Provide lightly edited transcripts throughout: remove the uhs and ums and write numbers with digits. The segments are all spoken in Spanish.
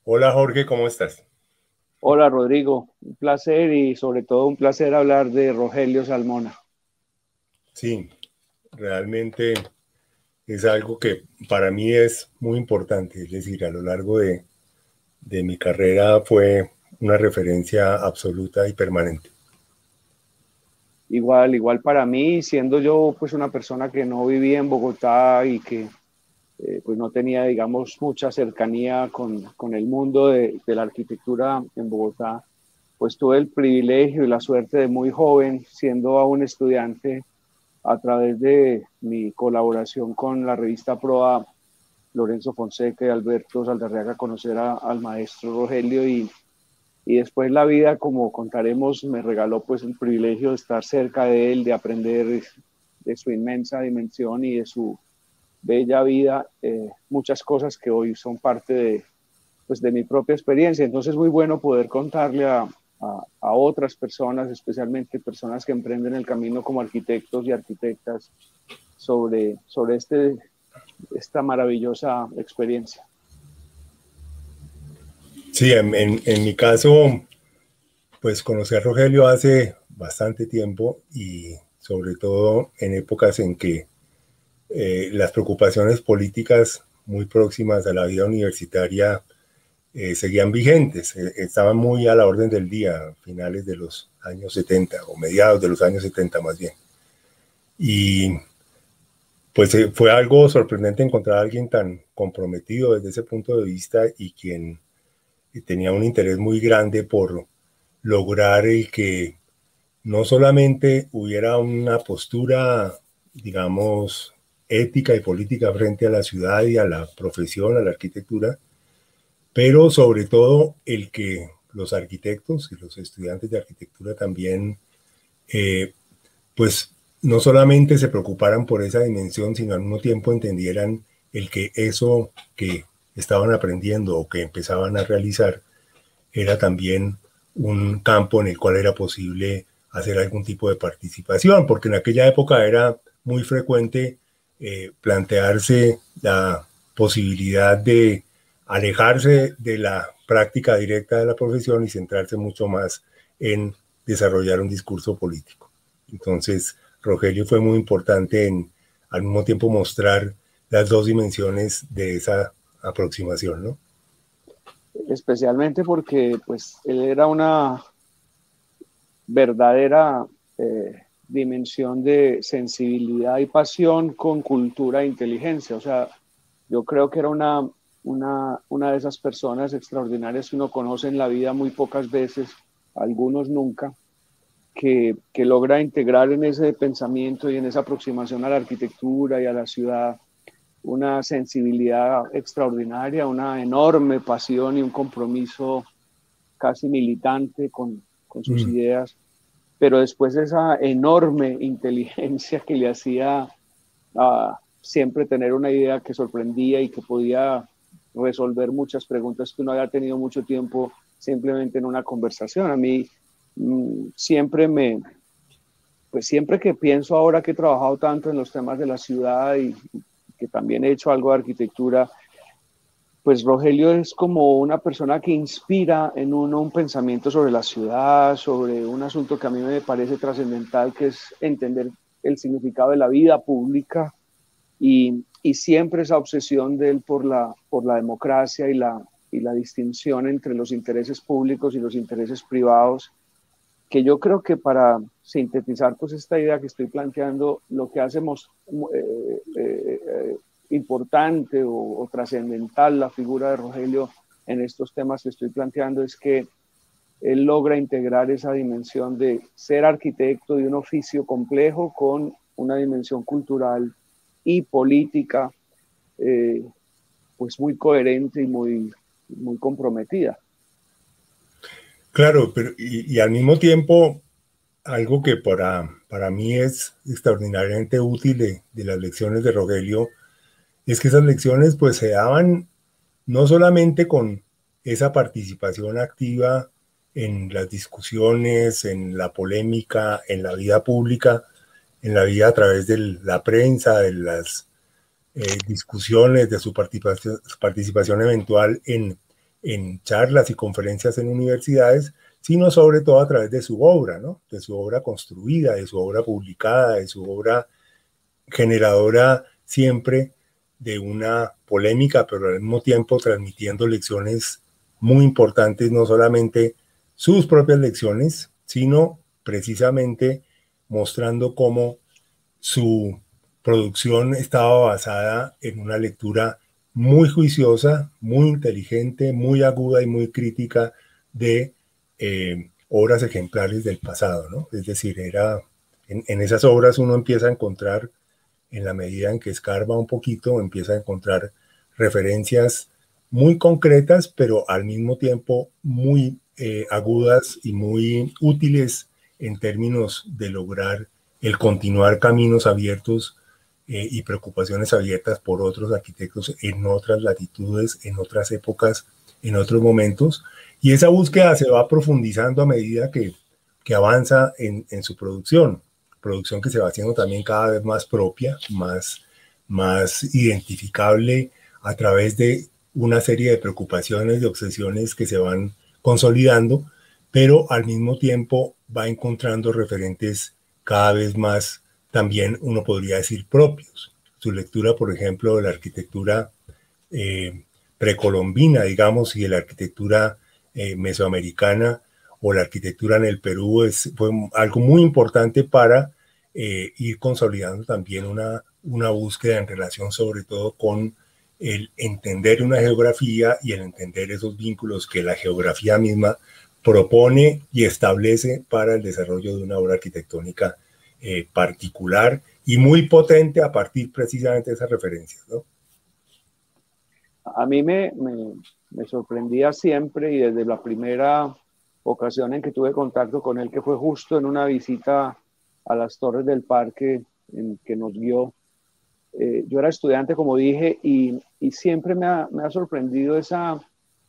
Hola Jorge, ¿cómo estás? Hola Rodrigo, un placer y sobre todo un placer hablar de Rogelio Salmona. Sí, realmente es algo que para mí es muy importante, es decir, a lo largo de mi carrera fue una referencia absoluta y permanente. Igual para mí, siendo yo pues una persona que no vivía en Bogotá y que pues no tenía, digamos, mucha cercanía con el mundo de la arquitectura en Bogotá, pues tuve el privilegio y la suerte de muy joven, siendo aún estudiante, a través de mi colaboración con la revista Proa, Lorenzo Fonseca y Alberto Saldarriaga, conocer al maestro Rogelio y después la vida, como contaremos, me regaló pues el privilegio de estar cerca de él, de aprender de su inmensa dimensión y de su bella vida, muchas cosas que hoy son parte pues, de mi propia experiencia. Entonces es muy bueno poder contarle a otras personas, especialmente personas que emprenden el camino como arquitectos y arquitectas, sobre esta maravillosa experiencia. Sí, en mi caso, pues conocí a Rogelio hace bastante tiempo y sobre todo en épocas en que las preocupaciones políticas muy próximas a la vida universitaria seguían vigentes, estaban muy a la orden del día, a finales de los años 70 o mediados de los años 70 más bien. Y pues fue algo sorprendente encontrar a alguien tan comprometido desde ese punto de vista y quien tenía un interés muy grande por lograr el que no solamente hubiera una postura, digamos, ética y política frente a la ciudad y a la profesión, a la arquitectura, pero sobre todo el que los arquitectos y los estudiantes de arquitectura también, eh, pues no solamente se preocuparan por esa dimensión, sino al mismo tiempo entendieran el que eso que estaban aprendiendo o que empezaban a realizar era también un campo en el cual era posible hacer algún tipo de participación, porque en aquella época era muy frecuente plantearse la posibilidad de alejarse de la práctica directa de la profesión y centrarse mucho más en desarrollar un discurso político. Entonces, Rogelio fue muy importante en al mismo tiempo mostrar las dos dimensiones de esa aproximación, ¿no? Especialmente porque pues él era una verdadera dimensión de sensibilidad y pasión con cultura e inteligencia. O sea, yo creo que era una de esas personas extraordinarias que uno conoce en la vida muy pocas veces, algunos nunca, que logra integrar en ese pensamiento y en esa aproximación a la arquitectura y a la ciudad una sensibilidad extraordinaria, una enorme pasión y un compromiso casi militante con sus Mm. ideas, pero después esa enorme inteligencia que le hacía siempre tener una idea que sorprendía y que podía resolver muchas preguntas que uno había tenido mucho tiempo simplemente en una conversación. A mí siempre pues siempre que pienso ahora que he trabajado tanto en los temas de la ciudad y que también he hecho algo de arquitectura, pues Rogelio es como una persona que inspira en uno un pensamiento sobre la ciudad, sobre un asunto que a mí me parece trascendental, que es entender el significado de la vida pública y siempre esa obsesión de él por la democracia y la distinción entre los intereses públicos y los intereses privados, que yo creo que para sintetizar pues esta idea que estoy planteando, lo que hacemos importante o trascendental la figura de Rogelio en estos temas que estoy planteando es que él logra integrar esa dimensión de ser arquitecto de un oficio complejo con una dimensión cultural y política eh, pues muy coherente y muy comprometida. Claro, pero y al mismo tiempo, algo que para mí es extraordinariamente útil de las lecciones de Rogelio es que esas lecciones pues se daban no solamente con esa participación activa en las discusiones, en la polémica, en la vida pública, en la vida a través de la prensa, de las discusiones, de su participación eventual en charlas y conferencias en universidades, sino sobre todo a través de su obra, ¿no? De su obra construida, de su obra publicada, de su obra generadora siempre de una polémica, pero al mismo tiempo transmitiendo lecciones muy importantes, no solamente sus propias lecciones, sino precisamente mostrando cómo su producción estaba basada en una lectura muy juiciosa, muy inteligente, muy aguda y muy crítica de obras ejemplares del pasado, ¿no? Es decir, en esas obras uno empieza a encontrar, en la medida en que escarba un poquito, empieza a encontrar referencias muy concretas, pero al mismo tiempo muy agudas y muy útiles en términos de lograr el continuar caminos abiertos y preocupaciones abiertas por otros arquitectos en otras latitudes, en otras épocas, en otros momentos. Y esa búsqueda se va profundizando a medida que avanza en su producción que se va haciendo también cada vez más propia, más identificable a través de una serie de preocupaciones, de obsesiones que se van consolidando, pero al mismo tiempo va encontrando referentes cada vez más, también uno podría decir, propios. Su lectura, por ejemplo, de la arquitectura precolombina, digamos, y de la arquitectura mesoamericana o la arquitectura en el Perú fue algo muy importante para ir consolidando también una búsqueda en relación sobre todo con el entender una geografía y el entender esos vínculos que la geografía misma propone y establece para el desarrollo de una obra arquitectónica particular y muy potente a partir precisamente de esas referencias, ¿no? A mí me sorprendía siempre, y desde la primera ocasión en que tuve contacto con él, que fue justo en una visita a las Torres del Parque en que nos guió. Yo era estudiante, como dije, y siempre me ha sorprendido esa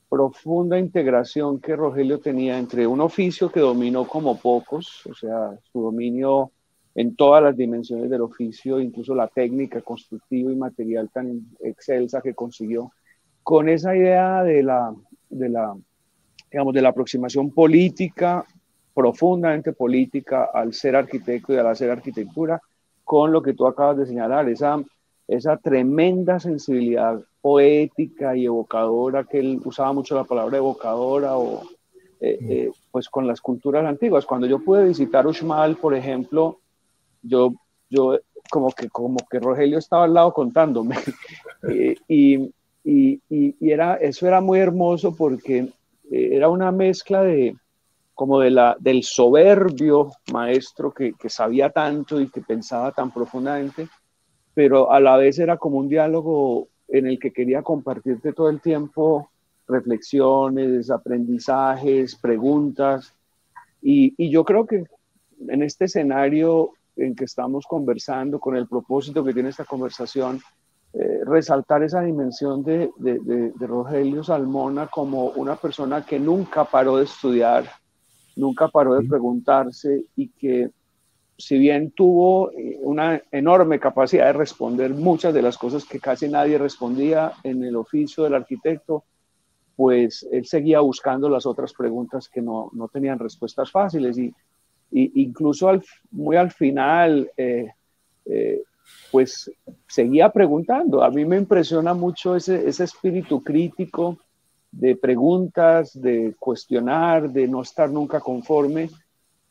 profunda integración que Rogelio tenía entre un oficio que dominó como pocos, o sea, su dominio en todas las dimensiones del oficio, incluso la técnica constructiva y material tan excelsa que consiguió, con esa idea digamos, de la aproximación política, profundamente política, al ser arquitecto y al hacer arquitectura, con lo que tú acabas de señalar, esa tremenda sensibilidad poética y evocadora, que él usaba mucho la palabra evocadora, pues con las culturas antiguas. Cuando yo pude visitar Uxmal, por ejemplo, yo como que Rogelio estaba al lado contándome. y, eso era muy hermoso porque era una mezcla como del soberbio maestro que sabía tanto y que pensaba tan profundamente, pero a la vez era como un diálogo en el que quería compartirte todo el tiempo reflexiones, aprendizajes, preguntas, y yo creo que en este escenario en que estamos conversando, con el propósito que tiene esta conversación, resaltar esa dimensión de Rogelio Salmona como una persona que nunca paró de estudiar, nunca paró de preguntarse, y que si bien tuvo una enorme capacidad de responder muchas de las cosas que casi nadie respondía en el oficio del arquitecto, pues él seguía buscando las otras preguntas que no tenían respuestas fáciles, y incluso muy al final, pues seguía preguntando. A mí me impresiona mucho ese espíritu crítico de preguntas, de cuestionar, de no estar nunca conforme.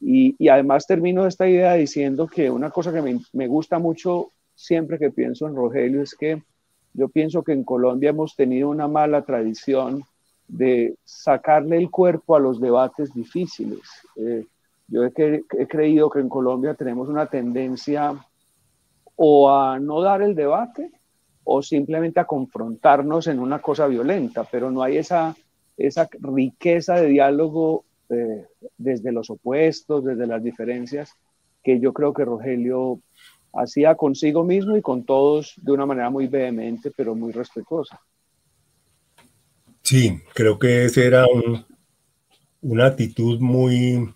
Y además termino esta idea diciendo que una cosa que me gusta mucho siempre que pienso en Rogelio es que yo pienso que en Colombia hemos tenido una mala tradición de sacarle el cuerpo a los debates difíciles. Yo he creído que en Colombia tenemos una tendencia o a no dar el debate o simplemente a confrontarnos en una cosa violenta, pero no hay esa riqueza de diálogo desde los opuestos, desde las diferencias, que yo creo que Rogelio hacía consigo mismo y con todos de una manera muy vehemente, pero muy respetuosa. Sí, creo que esa era una actitud muy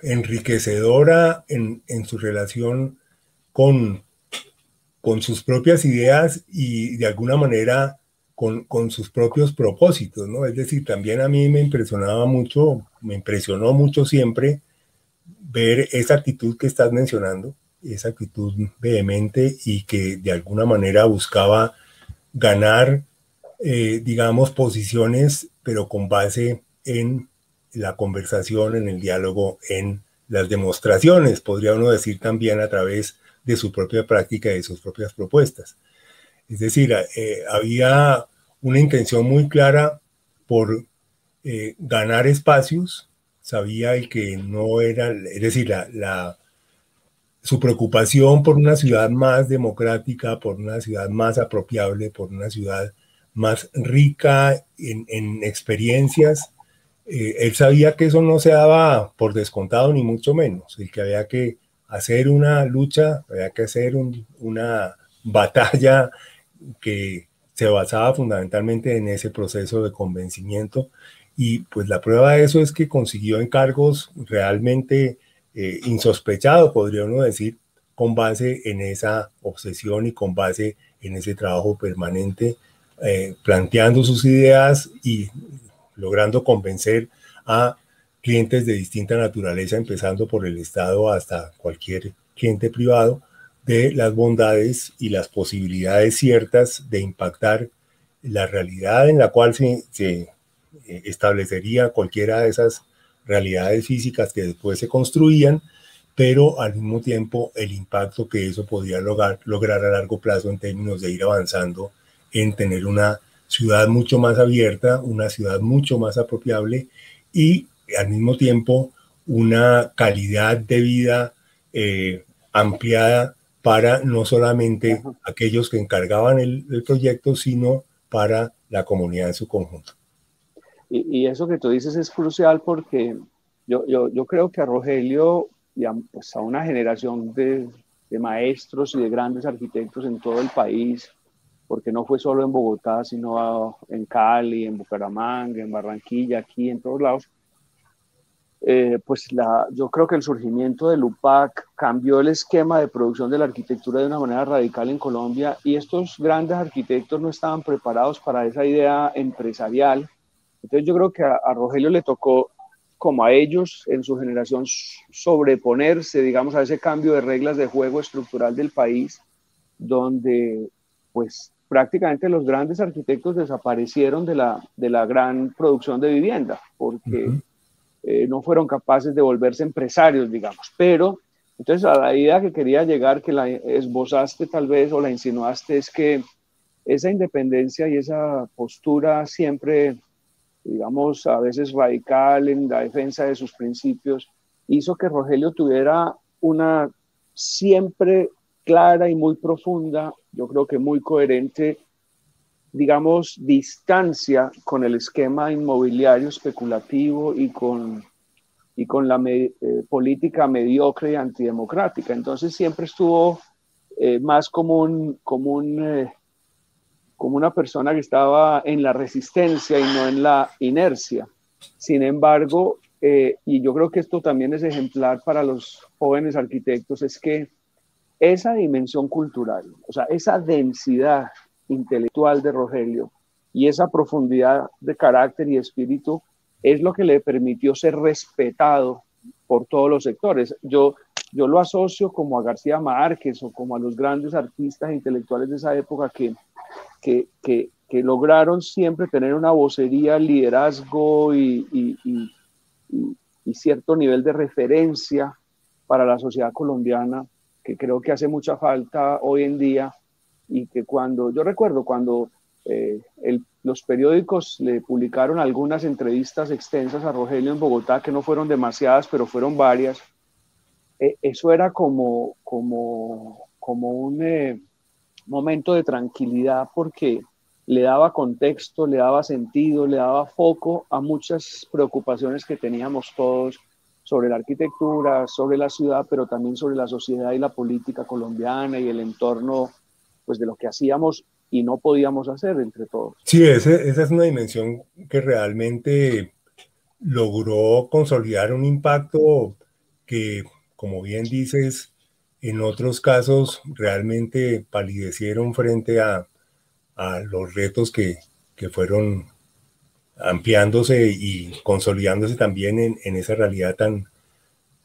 enriquecedora en su relación con sus propias ideas y de alguna manera con sus propios propósitos, ¿no? Es decir, también a mí me impresionó mucho siempre ver esa actitud que estás mencionando, esa actitud vehemente y que de alguna manera buscaba ganar, digamos, posiciones, pero con base en la conversación, en el diálogo, en las demostraciones, podría uno decir también a través de su propia práctica y de sus propias propuestas. Es decir, había una intención muy clara por ganar espacios, sabía el que no era, es decir, su preocupación por una ciudad más democrática, por una ciudad más apropiable, por una ciudad más rica en experiencias. Él sabía que eso no se daba por descontado, ni mucho menos, el que había que hacer una lucha, había que hacer una batalla que se basaba fundamentalmente en ese proceso de convencimiento. Y pues la prueba de eso es que consiguió encargos realmente insospechados, podría uno decir, con base en esa obsesión y con base en ese trabajo permanente, planteando sus ideas y logrando convencer a clientes de distinta naturaleza, empezando por el Estado hasta cualquier cliente privado, de las bondades y las posibilidades ciertas de impactar la realidad en la cual se establecería cualquiera de esas realidades físicas que después se construían, pero al mismo tiempo el impacto que eso podía lograr a largo plazo en términos de ir avanzando en tener una ciudad mucho más abierta, una ciudad mucho más apropiable y al mismo tiempo una calidad de vida ampliada para no solamente aquellos que encargaban el proyecto, sino para la comunidad en su conjunto. Y eso que tú dices es crucial porque yo creo que a Rogelio y pues a una generación de maestros y de grandes arquitectos en todo el país, porque no fue solo en Bogotá, sino en Cali, en Bucaramanga, en Barranquilla, aquí, en todos lados, pues yo creo que el surgimiento del UPAC cambió el esquema de producción de la arquitectura de una manera radical en Colombia y estos grandes arquitectos no estaban preparados para esa idea empresarial. Entonces yo creo que a Rogelio le tocó, como a ellos en su generación, sobreponerse, digamos, a ese cambio de reglas de juego estructural del país, donde pues prácticamente los grandes arquitectos desaparecieron de la gran producción de vivienda, porque no fueron capaces de volverse empresarios, digamos. Pero entonces a la idea que quería llegar, que la esbozaste tal vez o la insinuaste, es que esa independencia y esa postura siempre, digamos, a veces radical en la defensa de sus principios, hizo que Rogelio tuviera una siempre clara y muy profunda, yo creo que muy coherente, digamos, distancia con el esquema inmobiliario especulativo y con la política mediocre y antidemocrática. Entonces siempre estuvo más como una persona que estaba en la resistencia y no en la inercia. Sin embargo, y yo creo que esto también es ejemplar para los jóvenes arquitectos, es que esa dimensión cultural, o sea, esa densidad intelectual de Rogelio y esa profundidad de carácter y espíritu es lo que le permitió ser respetado por todos los sectores. Yo lo asocio como a García Márquez o como a los grandes artistas intelectuales de esa época que lograron siempre tener una vocería, liderazgo y cierto nivel de referencia para la sociedad colombiana, que creo que hace mucha falta hoy en día y que yo recuerdo cuando los periódicos le publicaron algunas entrevistas extensas a Rogelio en Bogotá, que no fueron demasiadas, pero fueron varias, eso era como un momento de tranquilidad porque le daba contexto, le daba sentido, le daba foco a muchas preocupaciones que teníamos todos sobre la arquitectura, sobre la ciudad, pero también sobre la sociedad y la política colombiana y el entorno, pues, de lo que hacíamos y no podíamos hacer entre todos. Sí, esa es una dimensión que realmente logró consolidar un impacto que, como bien dices, en otros casos realmente palidecieron frente a los retos que fueron ampliándose y consolidándose también en esa realidad tan,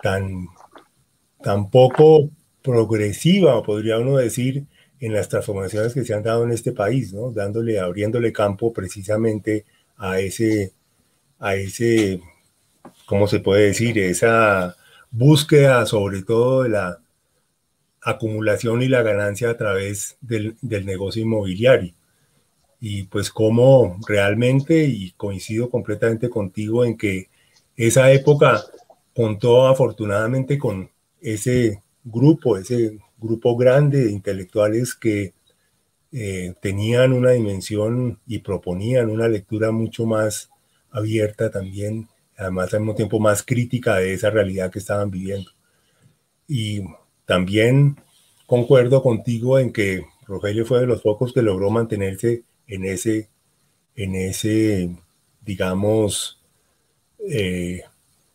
tan poco progresiva, podría uno decir, en las transformaciones que se han dado en este país, ¿no? Abriéndole campo precisamente a ese, ¿cómo se puede decir? Esa búsqueda sobre todo de la acumulación y la ganancia a través del negocio inmobiliario. Y pues como realmente, y coincido completamente contigo en que esa época contó afortunadamente con ese grupo grande de intelectuales que tenían una dimensión y proponían una lectura mucho más abierta también, además al mismo tiempo más crítica de esa realidad que estaban viviendo. Y también concuerdo contigo en que Rogelio fue de los pocos que logró mantenerse en ese digamos,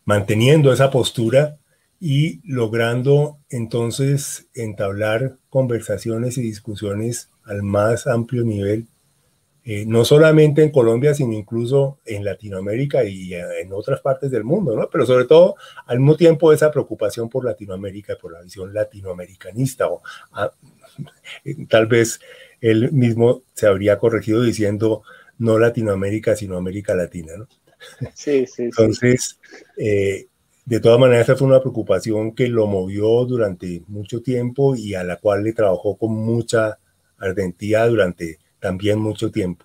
manteniendo esa postura y logrando entonces entablar conversaciones y discusiones al más amplio nivel, no solamente en Colombia, sino incluso en Latinoamérica y en otras partes del mundo, ¿no? Pero sobre todo, al mismo tiempo, esa preocupación por Latinoamérica, por la visión latinoamericanista, tal vez él mismo se habría corregido diciendo no Latinoamérica, sino América Latina, ¿no? Sí, sí, sí. Entonces, de todas maneras, esa fue una preocupación que lo movió durante mucho tiempo y a la cual le trabajó con mucha ardentía durante también mucho tiempo,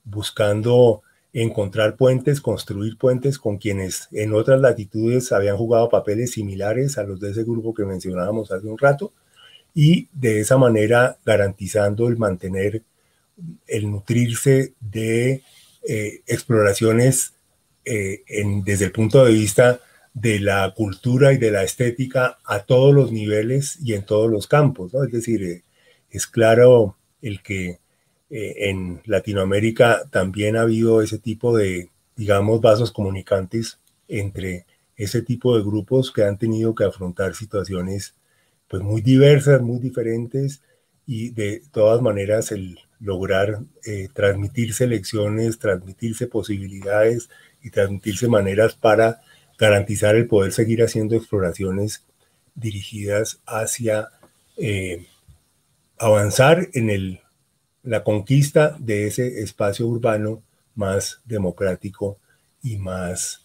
buscando encontrar puentes, construir puentes con quienes en otras latitudes habían jugado papeles similares a los de ese grupo que mencionábamos hace un rato, y de esa manera garantizando el mantener, el nutrirse de exploraciones desde el punto de vista de la cultura y de la estética a todos los niveles y en todos los campos, ¿no? Es decir, es claro el que en Latinoamérica también ha habido ese tipo de, digamos, vasos comunicantes entre ese tipo de grupos que han tenido que afrontar situaciones pues muy diversas, muy diferentes, y de todas maneras el lograr transmitirse lecciones, transmitirse posibilidades y transmitirse maneras para garantizar el poder seguir haciendo exploraciones dirigidas hacia avanzar en la conquista de ese espacio urbano más democrático y más,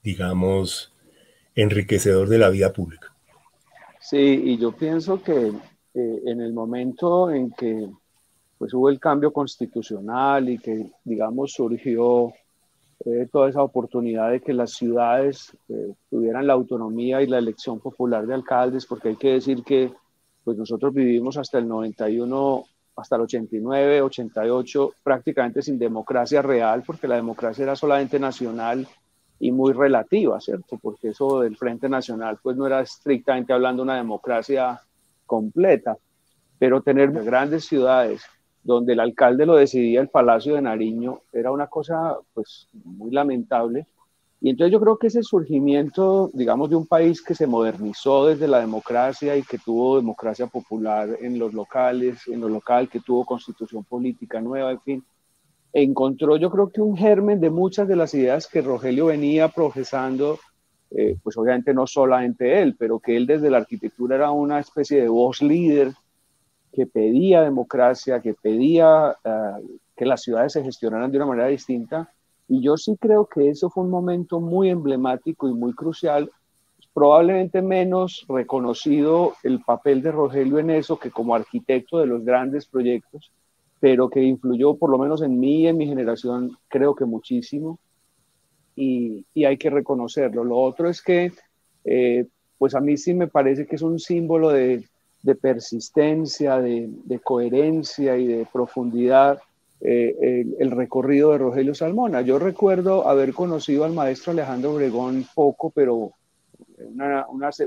digamos, enriquecedor de la vida pública. Sí, y yo pienso que en el momento en que pues hubo el cambio constitucional y que, digamos, surgió toda esa oportunidad de que las ciudades tuvieran la autonomía y la elección popular de alcaldes, porque hay que decir que pues nosotros vivimos hasta el 91, hasta el 89, 88, prácticamente sin democracia real, porque la democracia era solamente nacional y muy relativa, ¿cierto? Porque eso del Frente Nacional pues no era estrictamente hablando una democracia completa, pero tener grandes ciudades donde el alcalde lo decidía el Palacio de Nariño era una cosa pues muy lamentable. Y entonces yo creo que ese surgimiento, digamos, de un país que se modernizó desde la democracia y que tuvo democracia popular en los locales, en lo local, que tuvo constitución política nueva, en fin, encontró yo creo que un germen de muchas de las ideas que Rogelio venía profesando, pues obviamente no solamente él, pero que él desde la arquitectura era una especie de voz líder que pedía democracia, que pedía que las ciudades se gestionaran de una manera distinta. Y yo sí creo que eso fue un momento muy emblemático y muy crucial, probablemente menos reconocido el papel de Rogelio en eso que como arquitecto de los grandes proyectos, pero que influyó por lo menos en mí y en mi generación, creo que muchísimo, y hay que reconocerlo. Lo otro es que, pues a mí sí me parece que es un símbolo de persistencia, de coherencia y de profundidad el recorrido de Rogelio Salmona. Yo recuerdo haber conocido al maestro Alejandro Obregón poco, pero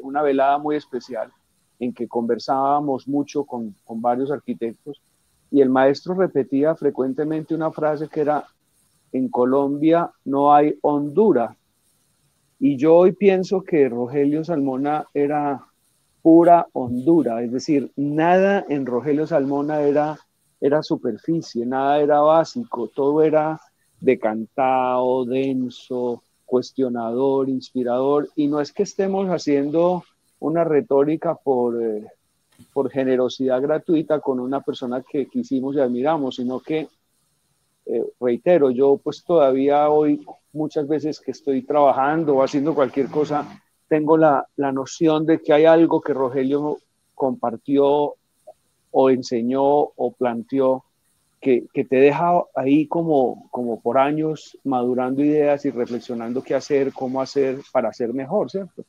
una velada muy especial en que conversábamos mucho con varios arquitectos y el maestro repetía frecuentemente una frase que era: en Colombia no hay Honduras. Y yo hoy pienso que Rogelio Salmona era pura Honduras, es decir, nada en Rogelio Salmona era era superficie, nada era básico, todo era decantado, denso, cuestionador, inspirador, y no es que estemos haciendo una retórica por generosidad gratuita con una persona que quisimos y admiramos, sino que, reitero, yo pues todavía hoy, muchas veces que estoy trabajando o haciendo cualquier cosa, tengo la noción de que hay algo que Rogelio compartió o enseñó o planteó que te deja ahí como por años madurando ideas y reflexionando qué hacer, cómo hacer para ser mejor, ¿cierto?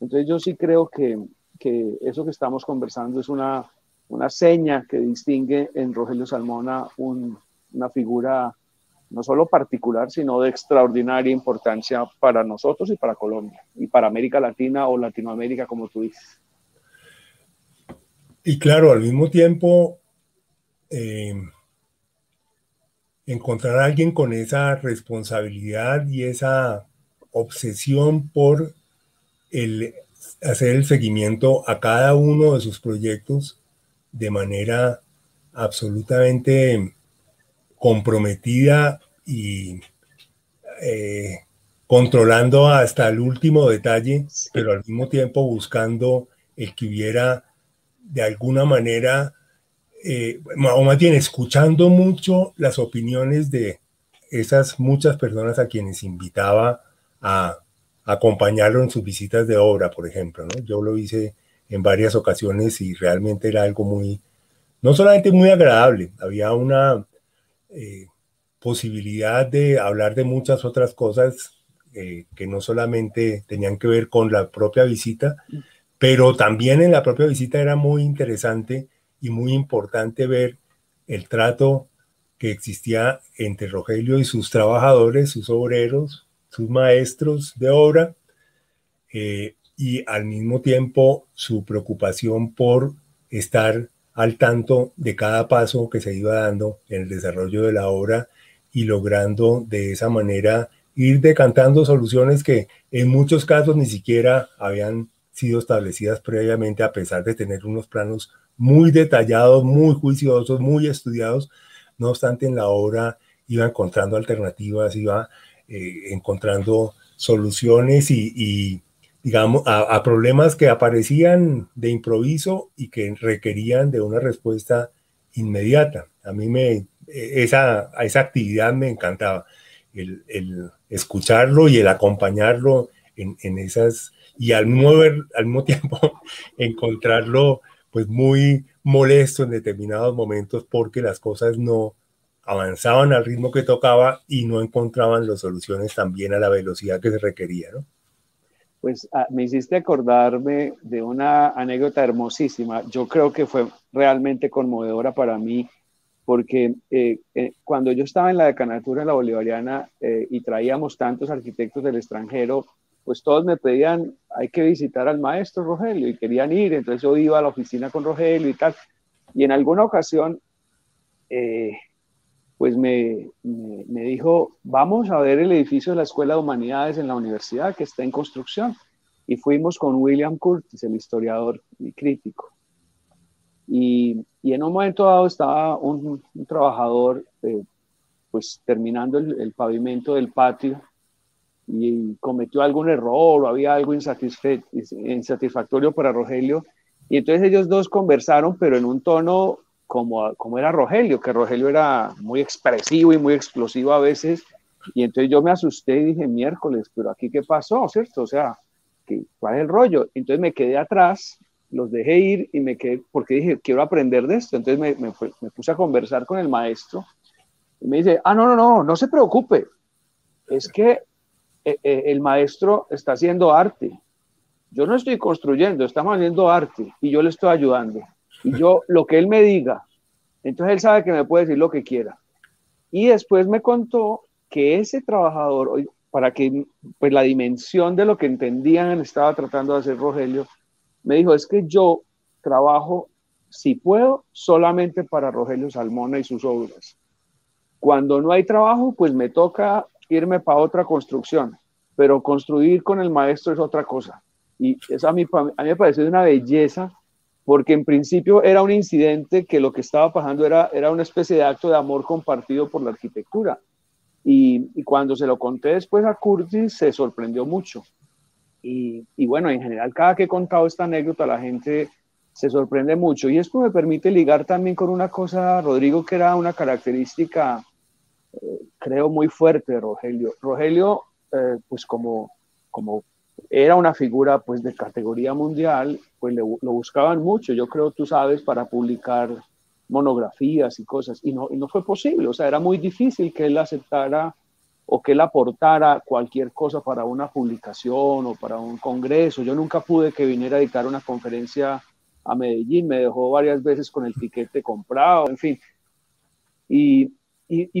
Entonces yo sí creo que eso que estamos conversando es una seña que distingue en Rogelio Salmona una figura no solo particular, sino de extraordinaria importancia para nosotros y para Colombia, y para América Latina o Latinoamérica, como tú dices. Y claro, al mismo tiempo, encontrar a alguien con esa responsabilidad y esa obsesión por hacer el seguimiento a cada uno de sus proyectos de manera absolutamente comprometida y controlando hasta el último detalle, sí, pero al mismo tiempo buscando el que hubiera de alguna manera, o más bien escuchando mucho las opiniones de esas muchas personas a quienes invitaba a acompañarlo en sus visitas de obra, por ejemplo, ¿no? Yo lo hice en varias ocasiones y realmente era algo muy, no solamente muy agradable, había una posibilidad de hablar de muchas otras cosas que no solamente tenían que ver con la propia visita, pero también en la propia visita era muy interesante y muy importante ver el trato que existía entre Rogelio y sus trabajadores, sus obreros, sus maestros de obra, y al mismo tiempo su preocupación por estar al tanto de cada paso que se iba dando en el desarrollo de la obra y logrando de esa manera ir decantando soluciones que en muchos casos ni siquiera habían sido establecidas previamente, a pesar de tener unos planos muy detallados, muy juiciosos, muy estudiados. No obstante, en la obra iba encontrando alternativas, iba encontrando soluciones y digamos, a problemas que aparecían de improviso y que requerían de una respuesta inmediata. A mí esa actividad me encantaba, el escucharlo y el acompañarlo en esas, y al mismo tiempo encontrarlo pues muy molesto en determinados momentos porque las cosas no avanzaban al ritmo que tocaba y no encontraban las soluciones también a la velocidad que se requería, ¿no? Pues me hiciste acordarme de una anécdota hermosísima. Yo creo que fue realmente conmovedora para mí, porque cuando yo estaba en la decanatura de la Bolivariana y traíamos tantos arquitectos del extranjero, pues todos me pedían, hay que visitar al maestro Rogelio, y querían ir, entonces yo iba a la oficina con Rogelio y tal. Y en alguna ocasión, pues me dijo, vamos a ver el edificio de la Escuela de Humanidades en la universidad que está en construcción. Y fuimos con William Curtis, el historiador y crítico. Y en un momento dado estaba un trabajador pues terminando el pavimento del patio y cometió algún error o había algo insatisfactorio para Rogelio. Y entonces ellos dos conversaron, pero en un tono como era Rogelio, que Rogelio era muy expresivo y muy explosivo a veces. Y entonces yo me asusté y dije, miércoles, pero aquí qué pasó, ¿cierto? O sea, ¿cuál es el rollo? Entonces me quedé atrás, los dejé ir y me quedé, porque dije, quiero aprender de esto. Entonces me puse a conversar con el maestro y me dice, no se preocupe, es que el maestro está haciendo arte. Yo no estoy construyendo, estamos haciendo arte y yo le estoy ayudando. Y yo, lo que él me diga, entonces él sabe que me puede decir lo que quiera. Y después me contó que ese trabajador, para que pues la dimensión de lo que entendían estaba tratando de hacer Rogelio, me dijo, es que yo trabajo, si puedo, solamente para Rogelio Salmona y sus obras. Cuando no hay trabajo, pues me toca irme para otra construcción, pero construir con el maestro es otra cosa. Y eso a mí me pareció de una belleza, porque en principio era un incidente que lo que estaba pasando era una especie de acto de amor compartido por la arquitectura. Y cuando se lo conté después a Curtis, se sorprendió mucho. Y bueno, en general, cada que he contado esta anécdota, la gente se sorprende mucho. Y esto me permite ligar también con una cosa, Rodrigo, que era una característica, creo, muy fuerte de Rogelio. Rogelio, pues como era una figura pues de categoría mundial, pues lo buscaban mucho, yo creo, tú sabes, para publicar monografías y cosas, y no fue posible, o sea, era muy difícil que él aceptara o que él aportara cualquier cosa para una publicación o para un congreso. Yo nunca pude que viniera a dictar una conferencia a Medellín, me dejó varias veces con el tiquete comprado, en fin. Y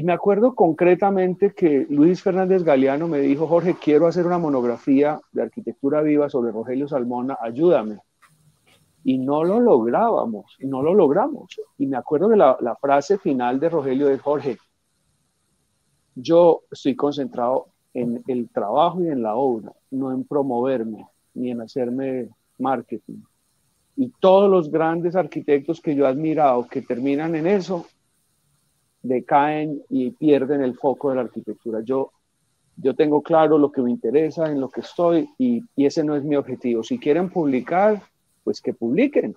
me acuerdo concretamente que Luis Fernández Galeano me dijo: Jorge, quiero hacer una monografía de arquitectura viva sobre Rogelio Salmona, ayúdame. Y no lo lográbamos, no lo logramos. Y me acuerdo que la frase final de Rogelio es: Jorge, yo estoy concentrado en el trabajo y en la obra, no en promoverme ni en hacerme marketing. Y todos los grandes arquitectos que yo he admirado que terminan en eso, decaen y pierden el foco de la arquitectura. Yo tengo claro lo que me interesa, en lo que estoy, y ese no es mi objetivo. Si quieren publicar, pues que publiquen.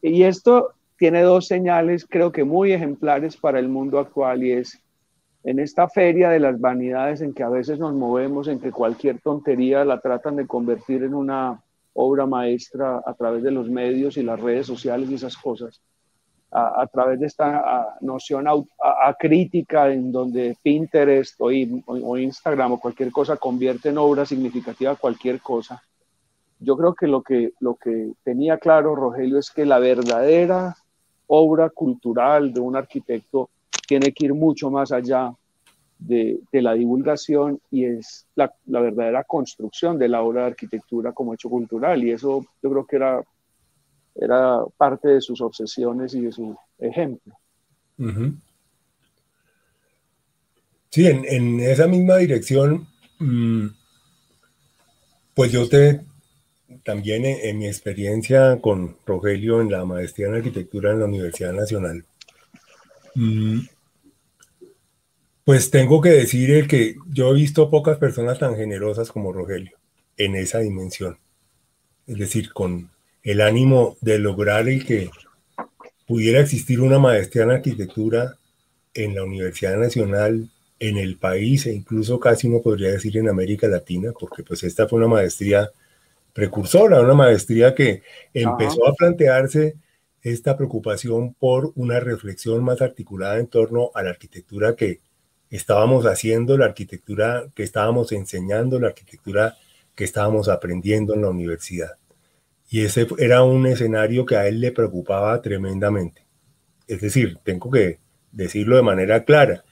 Y esto tiene dos señales, creo que muy ejemplares para el mundo actual, y es en esta feria de las vanidades en que a veces nos movemos, en que cualquier tontería la tratan de convertir en una obra maestra a través de los medios y las redes sociales y esas cosas. A través de esta noción crítica en donde Pinterest o Instagram o cualquier cosa convierte en obra significativa cualquier cosa. Yo creo que lo que tenía claro Rogelio es que la verdadera obra cultural de un arquitecto tiene que ir mucho más allá de la divulgación, y es la verdadera construcción de la obra de arquitectura como hecho cultural, y eso yo creo que era parte de sus obsesiones y de su ejemplo. Sí, en esa misma dirección, pues yo también en mi experiencia con Rogelio en la maestría en arquitectura en la Universidad Nacional, pues tengo que decir que yo he visto pocas personas tan generosas como Rogelio en esa dimensión. Es decir, con el ánimo de lograr el que pudiera existir una maestría en arquitectura en la Universidad Nacional, en el país, e incluso casi uno podría decir en América Latina, porque pues esta fue una maestría precursora, una maestría que empezó a plantearse esta preocupación por una reflexión más articulada en torno a la arquitectura que estábamos haciendo, la arquitectura que estábamos enseñando, la arquitectura que estábamos aprendiendo en la universidad. Y ese era un escenario que a él le preocupaba tremendamente. Es decir, tengo que decirlo de manera clara,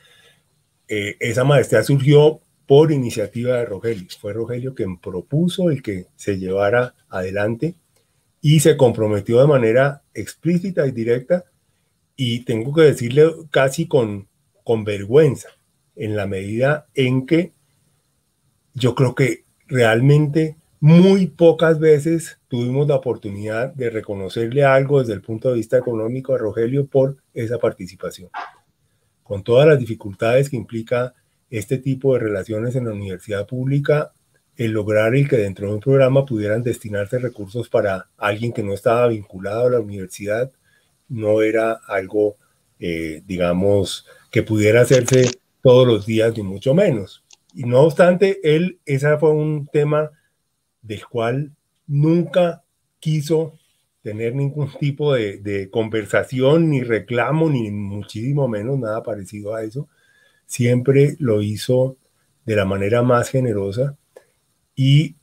esa maestría surgió por iniciativa de Rogelio. Fue Rogelio quien propuso el que se llevara adelante y se comprometió de manera explícita y directa, y tengo que decirle casi con vergüenza, en la medida en que yo creo que realmente muy pocas veces tuvimos la oportunidad de reconocerle algo desde el punto de vista económico a Rogelio por esa participación. Con todas las dificultades que implica este tipo de relaciones en la universidad pública, el lograr el que dentro de un programa pudieran destinarse recursos para alguien que no estaba vinculado a la universidad no era algo, digamos, que pudiera hacerse todos los días, ni mucho menos. Y no obstante, ese fue un tema del cual nunca quiso tener ningún tipo de conversación, ni reclamo, ni muchísimo menos nada parecido a eso. Siempre lo hizo de la manera más generosa y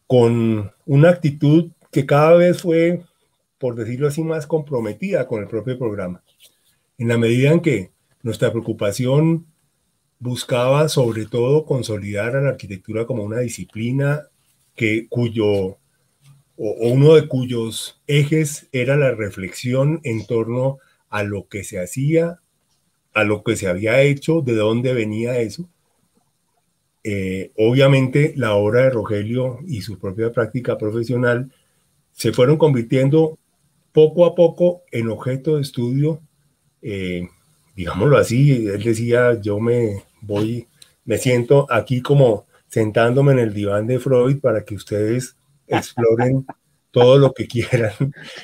con una actitud que cada vez fue, por decirlo así, más comprometida con el propio programa. En la medida en que nuestra preocupación buscaba sobre todo consolidar a la arquitectura como una disciplina uno de cuyos ejes era la reflexión en torno a lo que se hacía, a lo que se había hecho, de dónde venía eso. Obviamente la obra de Rogelio y su propia práctica profesional se fueron convirtiendo poco a poco en objeto de estudio, digámoslo así. Él decía, yo me siento aquí como sentándome en el diván de Freud para que ustedes exploren todo lo que quieran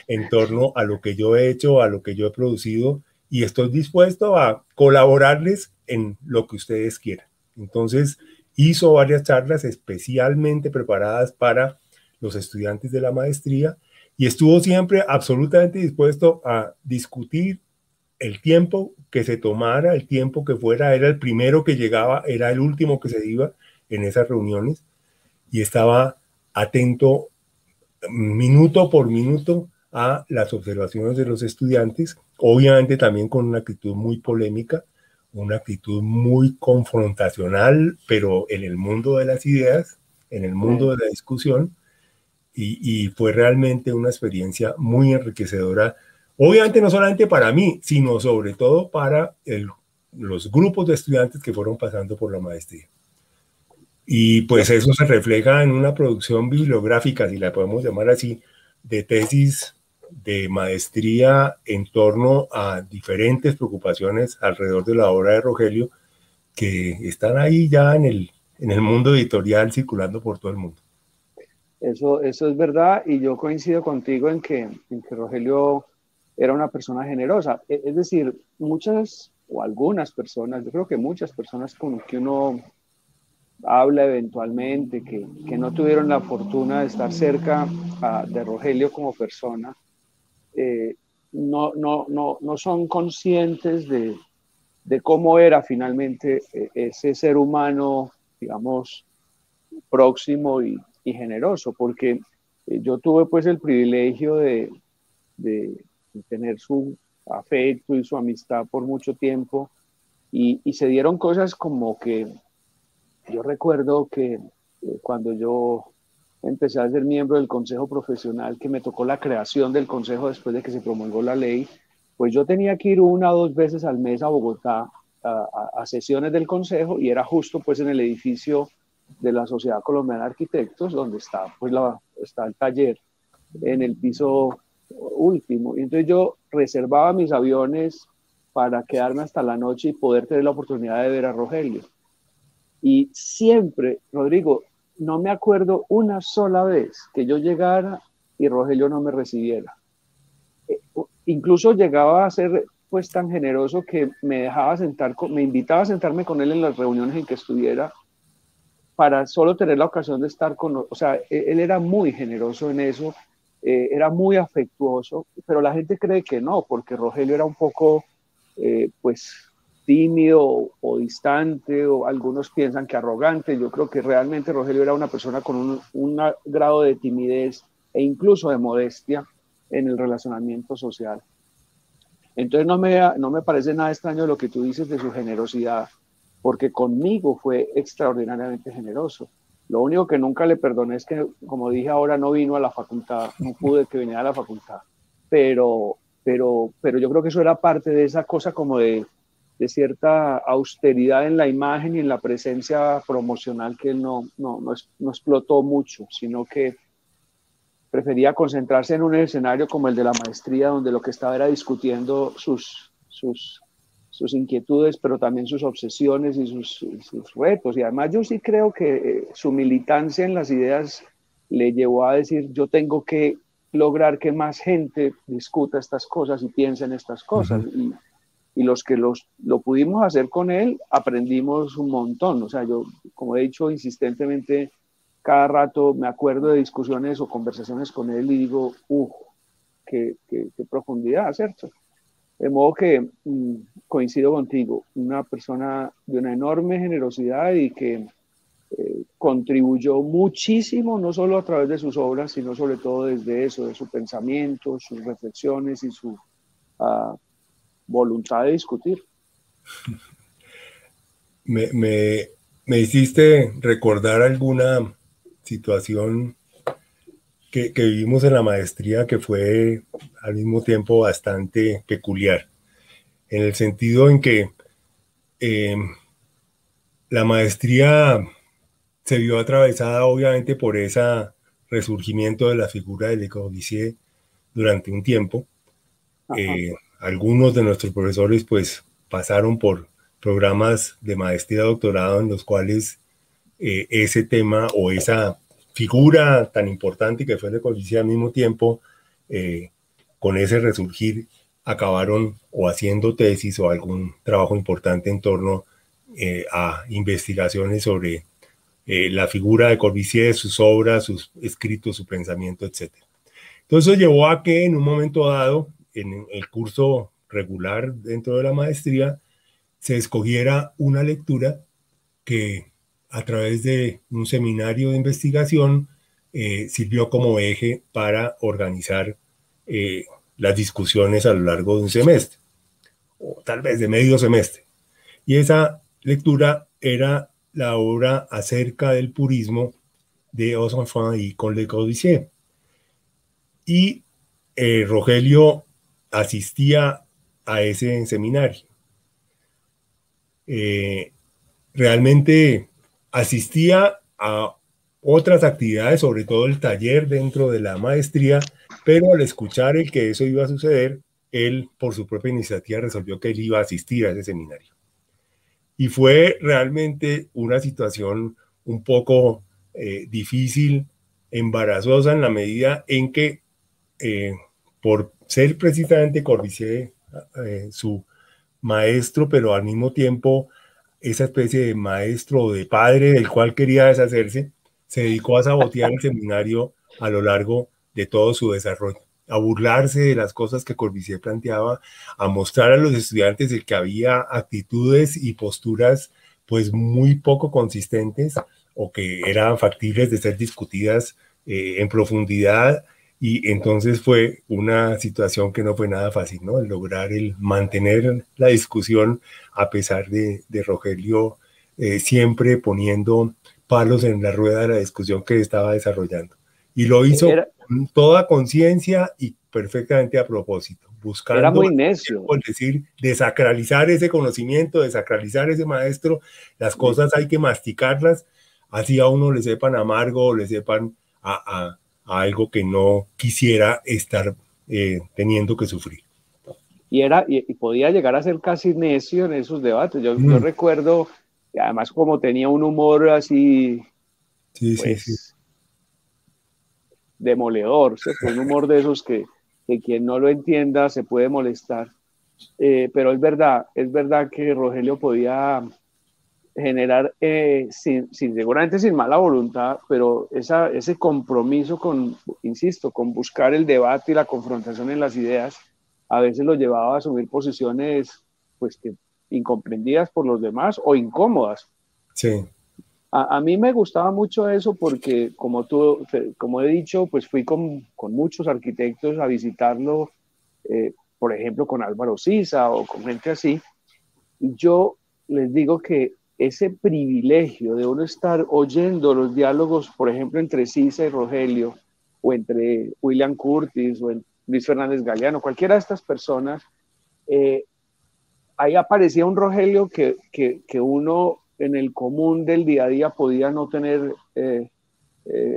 en torno a lo que yo he hecho, a lo que yo he producido, y estoy dispuesto a colaborarles en lo que ustedes quieran. Entonces, hizo varias charlas especialmente preparadas para los estudiantes de la maestría y estuvo siempre absolutamente dispuesto a discutir el tiempo que se tomara, el tiempo que fuera. Era el primero que llegaba, era el último que se iba en esas reuniones y estaba atento minuto por minuto a las observaciones de los estudiantes, obviamente también con una actitud muy polémica, una actitud muy confrontacional, pero en el mundo de las ideas, en el mundo de la discusión, y fue realmente una experiencia muy enriquecedora, obviamente no solamente para mí, sino sobre todo para los grupos de estudiantes que fueron pasando por la maestría. Y pues eso se refleja en una producción bibliográfica, si la podemos llamar así, de tesis de maestría en torno a diferentes preocupaciones alrededor de la obra de Rogelio, que están ahí ya en el mundo editorial circulando por todo el mundo. Eso es verdad, y yo coincido contigo en que Rogelio era una persona generosa. Es decir, muchas o algunas personas, yo creo que muchas personas con las que uno habla eventualmente, que no tuvieron la fortuna de estar cerca de Rogelio como persona, no son conscientes de cómo era finalmente ese ser humano, digamos, próximo y generoso, porque yo tuve pues el privilegio de tener su afecto y su amistad por mucho tiempo, y se dieron cosas como que yo recuerdo que cuando yo empecé a ser miembro del Consejo Profesional, que me tocó la creación del Consejo después de que se promulgó la ley, pues yo tenía que ir 1 o 2 veces al mes a Bogotá a sesiones del Consejo, y era justo pues en el edificio de la Sociedad Colombiana de Arquitectos, donde está, pues está el taller en el piso último. Y entonces yo reservaba mis aviones para quedarme hasta la noche y poder tener la oportunidad de ver a Rogelio. Y siempre, Rodrigo, no me acuerdo una sola vez que yo llegara y Rogelio no me recibiera. Incluso llegaba a ser pues tan generoso que me invitaba a sentarme con él en las reuniones en que estuviera, para solo tener la ocasión de estar o sea, él era muy generoso en eso, era muy afectuoso, pero la gente cree que no, porque Rogelio era un poco, pues, tímido o distante, o algunos piensan que arrogante. Yo creo que realmente Rogelio era una persona con un grado de timidez e incluso de modestia en el relacionamiento social. Entonces no me parece nada extraño lo que tú dices de su generosidad, porque conmigo fue extraordinariamente generoso. Lo único que nunca le perdoné es que, como dije ahora, no vino a la facultad, no pude que viniera a la facultad, pero yo creo que eso era parte de esa cosa como de cierta austeridad en la imagen y en la presencia promocional, que él no explotó mucho, sino que prefería concentrarse en un escenario como el de la maestría, donde lo que estaba era discutiendo sus inquietudes, pero también sus obsesiones y sus retos. Y además yo sí creo que su militancia en las ideas le llevó a decir, yo tengo que lograr que más gente discuta estas cosas y piense en estas cosas. Y los que lo pudimos hacer con él, aprendimos un montón. O sea, yo, como he dicho insistentemente, cada rato me acuerdo de discusiones o conversaciones con él y digo, qué profundidad, ¿cierto? De modo que coincido contigo, una persona de una enorme generosidad y que contribuyó muchísimo, no solo a través de sus obras, sino sobre todo desde eso, de su pensamiento, sus reflexiones y su voluntad de discutir. Me hiciste recordar alguna situación que vivimos en la maestría que fue al mismo tiempo bastante peculiar, en el sentido en que la maestría se vio atravesada obviamente por esa resurgimiento de la figura de Le Corbusier durante un tiempo. Algunos de nuestros profesores pues pasaron por programas de maestría y doctorado en los cuales ese tema o esa figura tan importante que fue Le Corbusier al mismo tiempo, con ese resurgir, acabaron o haciendo tesis o algún trabajo importante en torno a investigaciones sobre la figura de Corbusier, sus obras, sus escritos, su pensamiento, etc. Entonces eso llevó a que en un momento dado, en el curso regular dentro de la maestría, se escogiera una lectura que a través de un seminario de investigación sirvió como eje para organizar las discusiones a lo largo de un semestre, o tal vez de medio semestre. Y esa lectura era la obra acerca del purismo de Aux Enfants y con Le Corbusier. Y Rogelio asistía a ese seminario. Realmente asistía a otras actividades, sobre todo el taller dentro de la maestría, pero al escuchar el que eso iba a suceder, él por su propia iniciativa resolvió que él iba a asistir a ese seminario. Y fue realmente una situación un poco difícil, embarazosa en la medida en que por ser precisamente Corbusier su maestro, pero al mismo tiempo esa especie de maestro o de padre del cual quería deshacerse, se dedicó a sabotear el seminario a lo largo de todo su desarrollo, a burlarse de las cosas que Corbusier planteaba, a mostrar a los estudiantes de que había actitudes y posturas pues muy poco consistentes o que eran factibles de ser discutidas en profundidad. Y entonces fue una situación que no fue nada fácil, ¿no? El lograr el mantener la discusión a pesar de Rogelio siempre poniendo palos en la rueda de la discusión que estaba desarrollando. Y lo hizo con toda conciencia y perfectamente a propósito, buscando era muy necio. Es decir, desacralizar ese conocimiento, desacralizar ese maestro. Las cosas hay que masticarlas, así a uno le sepan amargo o le sepan a algo que no quisiera estar teniendo que sufrir. Y podía llegar a ser casi necio en esos debates. Yo recuerdo, además como tenía un humor así, pues, demoledor, ¿cierto? Un humor de esos que quien no lo entienda se puede molestar. Pero es verdad que Rogelio podía generar, seguramente sin mala voluntad, pero ese compromiso insisto, con buscar el debate y la confrontación en las ideas, a veces lo llevaba a asumir posiciones pues que incomprendidas por los demás o incómodas. Sí. A mí me gustaba mucho eso porque, como he dicho, pues fui con muchos arquitectos a visitarlo, por ejemplo, con Álvaro Siza o con gente así, y yo les digo que ese privilegio de uno estar oyendo los diálogos, por ejemplo, entre Siza y Rogelio, o entre William Curtis, o Luis Fernández Galeano, cualquiera de estas personas, ahí aparecía un Rogelio que uno en el común del día a día podía no tener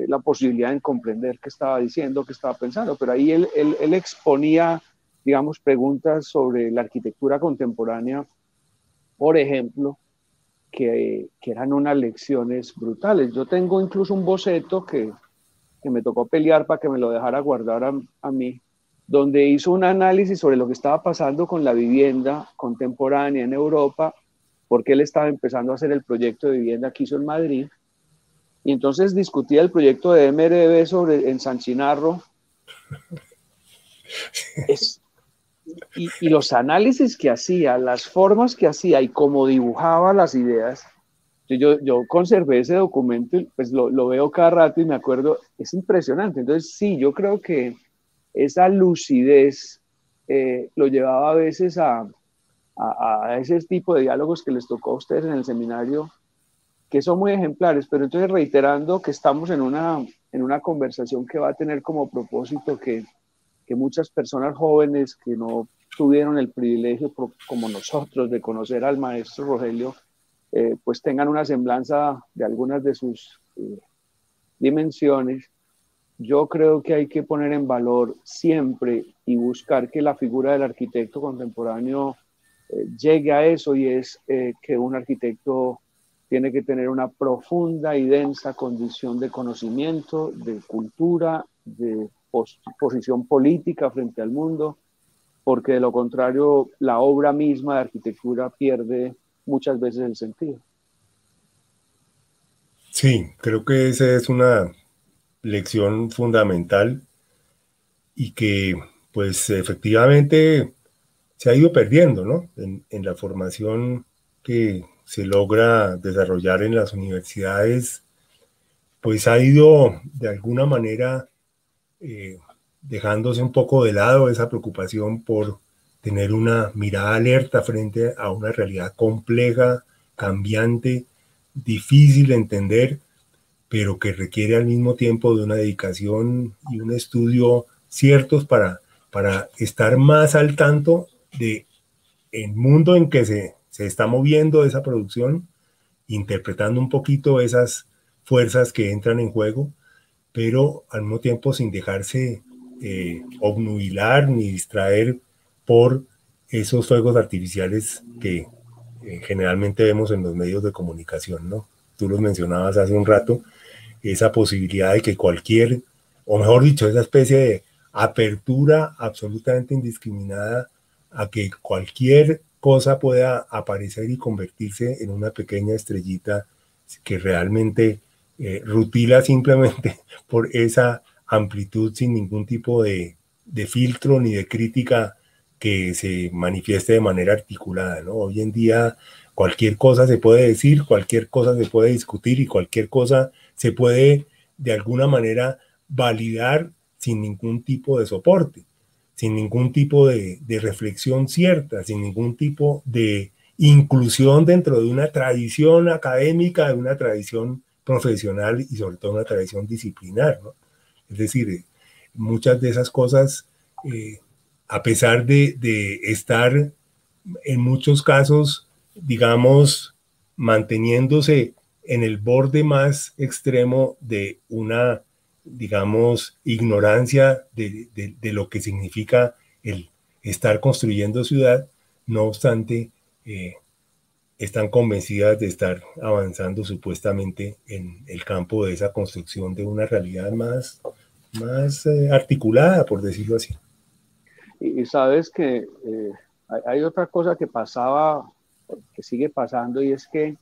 la posibilidad de comprender qué estaba diciendo, qué estaba pensando, pero ahí él exponía, digamos, preguntas sobre la arquitectura contemporánea, por ejemplo, que eran unas lecciones brutales. Yo tengo incluso un boceto que me tocó pelear para que me lo dejara guardar a mí, donde hizo un análisis sobre lo que estaba pasando con la vivienda contemporánea en Europa, porque él estaba empezando a hacer el proyecto de vivienda que hizo en Madrid, y entonces discutía el proyecto de MRV en San Chinarro. Y los análisis que hacía, las formas que hacía y cómo dibujaba las ideas, yo conservé ese documento, pues lo veo cada rato y me acuerdo, es impresionante. Entonces sí, yo creo que esa lucidez lo llevaba a veces a ese tipo de diálogos que les tocó a ustedes en el seminario, que son muy ejemplares, pero entonces reiterando que estamos en una conversación que va a tener como propósito que muchas personas jóvenes que no tuvieron el privilegio, como nosotros, de conocer al maestro Rogelio, pues tengan una semblanza de algunas de sus dimensiones yo creo que hay que poner en valor siempre y buscar que la figura del arquitecto contemporáneo llegue a eso, y es que un arquitecto tiene que tener una profunda y densa condición de conocimiento, de cultura, de posición política frente al mundo, porque de lo contrario la obra misma de arquitectura pierde muchas veces el sentido. Sí, creo que esa es una lección fundamental y que pues efectivamente se ha ido perdiendo, ¿no? En la formación que se logra desarrollar en las universidades, pues ha ido de alguna manera eh, dejándose un poco de lado esa preocupación por tener una mirada alerta frente a una realidad compleja, cambiante, difícil de entender, pero que requiere al mismo tiempo de una dedicación y un estudio ciertos para estar más al tanto de el mundo en que se está moviendo esa producción, interpretando un poquito esas fuerzas que entran en juego, pero al mismo tiempo sin dejarse obnubilar ni distraer por esos fuegos artificiales que generalmente vemos en los medios de comunicación, ¿no? Tú los mencionabas hace un rato, esa posibilidad de que cualquier, o mejor dicho, esa especie de apertura absolutamente indiscriminada a que cualquier cosa pueda aparecer y convertirse en una pequeña estrellita que realmente rutila simplemente por esa amplitud sin ningún tipo de filtro ni de crítica que se manifieste de manera articulada, ¿no? Hoy en día cualquier cosa se puede decir, cualquier cosa se puede discutir y cualquier cosa se puede de alguna manera validar sin ningún tipo de soporte, sin ningún tipo de reflexión cierta, sin ningún tipo de inclusión dentro de una tradición académica, de una tradición profesional y sobre todo una tradición disciplinar, ¿no? Es decir, muchas de esas cosas, a pesar de estar en muchos casos, digamos, manteniéndose en el borde más extremo de una, digamos, ignorancia de lo que significa el estar construyendo ciudad, no obstante, eh, están convencidas de estar avanzando supuestamente en el campo de esa construcción de una realidad más articulada, por decirlo así. Y sabes que hay otra cosa que pasaba, que sigue pasando, y es que,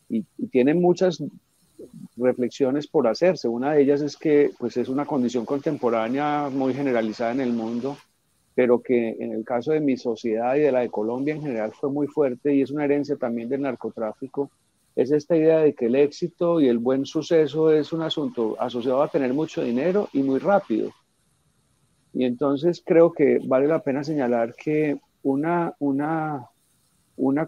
y tienen muchas reflexiones por hacerse. Una de ellas es que pues es una condición contemporánea muy generalizada en el mundo, pero que en el caso de mi sociedad y de la de Colombia en general fue muy fuerte, y es una herencia también del narcotráfico. Es esta idea de que el éxito y el buen suceso es un asunto asociado a tener mucho dinero y muy rápido. Y entonces creo que vale la pena señalar que una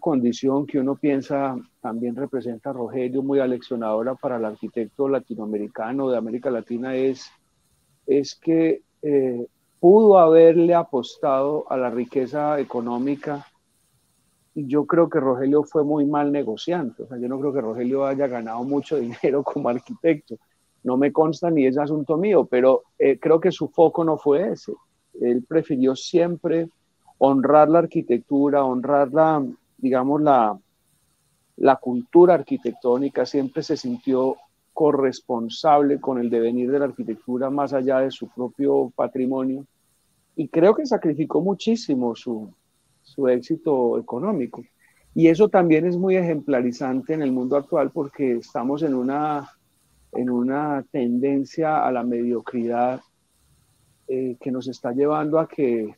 condición que uno piensa también representa a Rogelio, muy aleccionadora para el arquitecto latinoamericano de América Latina, es que pudo haberle apostado a la riqueza económica. Y yo creo que Rogelio fue muy mal negociante. O sea, yo no creo que Rogelio haya ganado mucho dinero como arquitecto. No me consta ni es asunto mío, pero creo que su foco no fue ese. Él prefirió siempre honrar la arquitectura, honrar digamos, la cultura arquitectónica, siempre se sintió corresponsable con el devenir de la arquitectura más allá de su propio patrimonio, y creo que sacrificó muchísimo su éxito económico. Y eso también es muy ejemplarizante en el mundo actual, porque estamos en una tendencia a la mediocridad que nos está llevando a que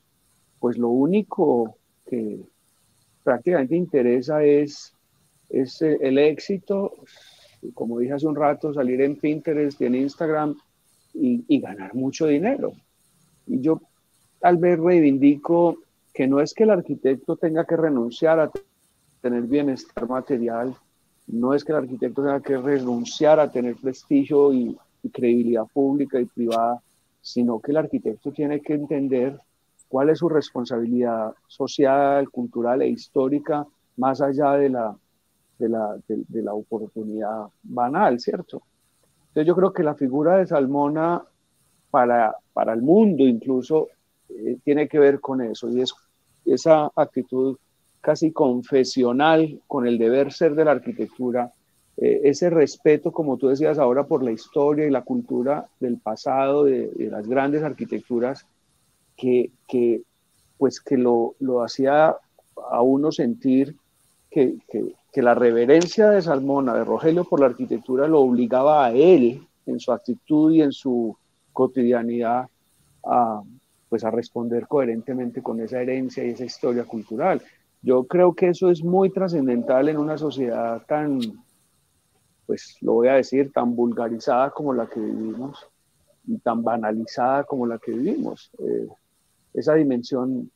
pues lo único que prácticamente interesa es el éxito, como dije hace un rato, salir en Pinterest y en Instagram y ganar mucho dinero. Y yo tal vez reivindico que no es que el arquitecto tenga que renunciar a tener bienestar material, no es que el arquitecto tenga que renunciar a tener prestigio y credibilidad pública y privada, sino que el arquitecto tiene que entender cuál es su responsabilidad social, cultural e histórica, más allá de la oportunidad banal, ¿cierto? Entonces yo creo que la figura de Salmona para el mundo incluso, tiene que ver con eso, y es esa actitud casi confesional con el deber ser de la arquitectura, ese respeto, como tú decías ahora, por la historia y la cultura del pasado, de las grandes arquitecturas, pues que lo hacía a uno sentir que la reverencia de Salmona, de Rogelio por la arquitectura, lo obligaba a él, en su actitud y en su cotidianidad, a, pues a responder coherentemente con esa herencia y esa historia cultural. Yo creo que eso es muy trascendental en una sociedad tan, pues lo voy a decir, tan vulgarizada como la que vivimos y tan banalizada como la que vivimos. Esa dimensión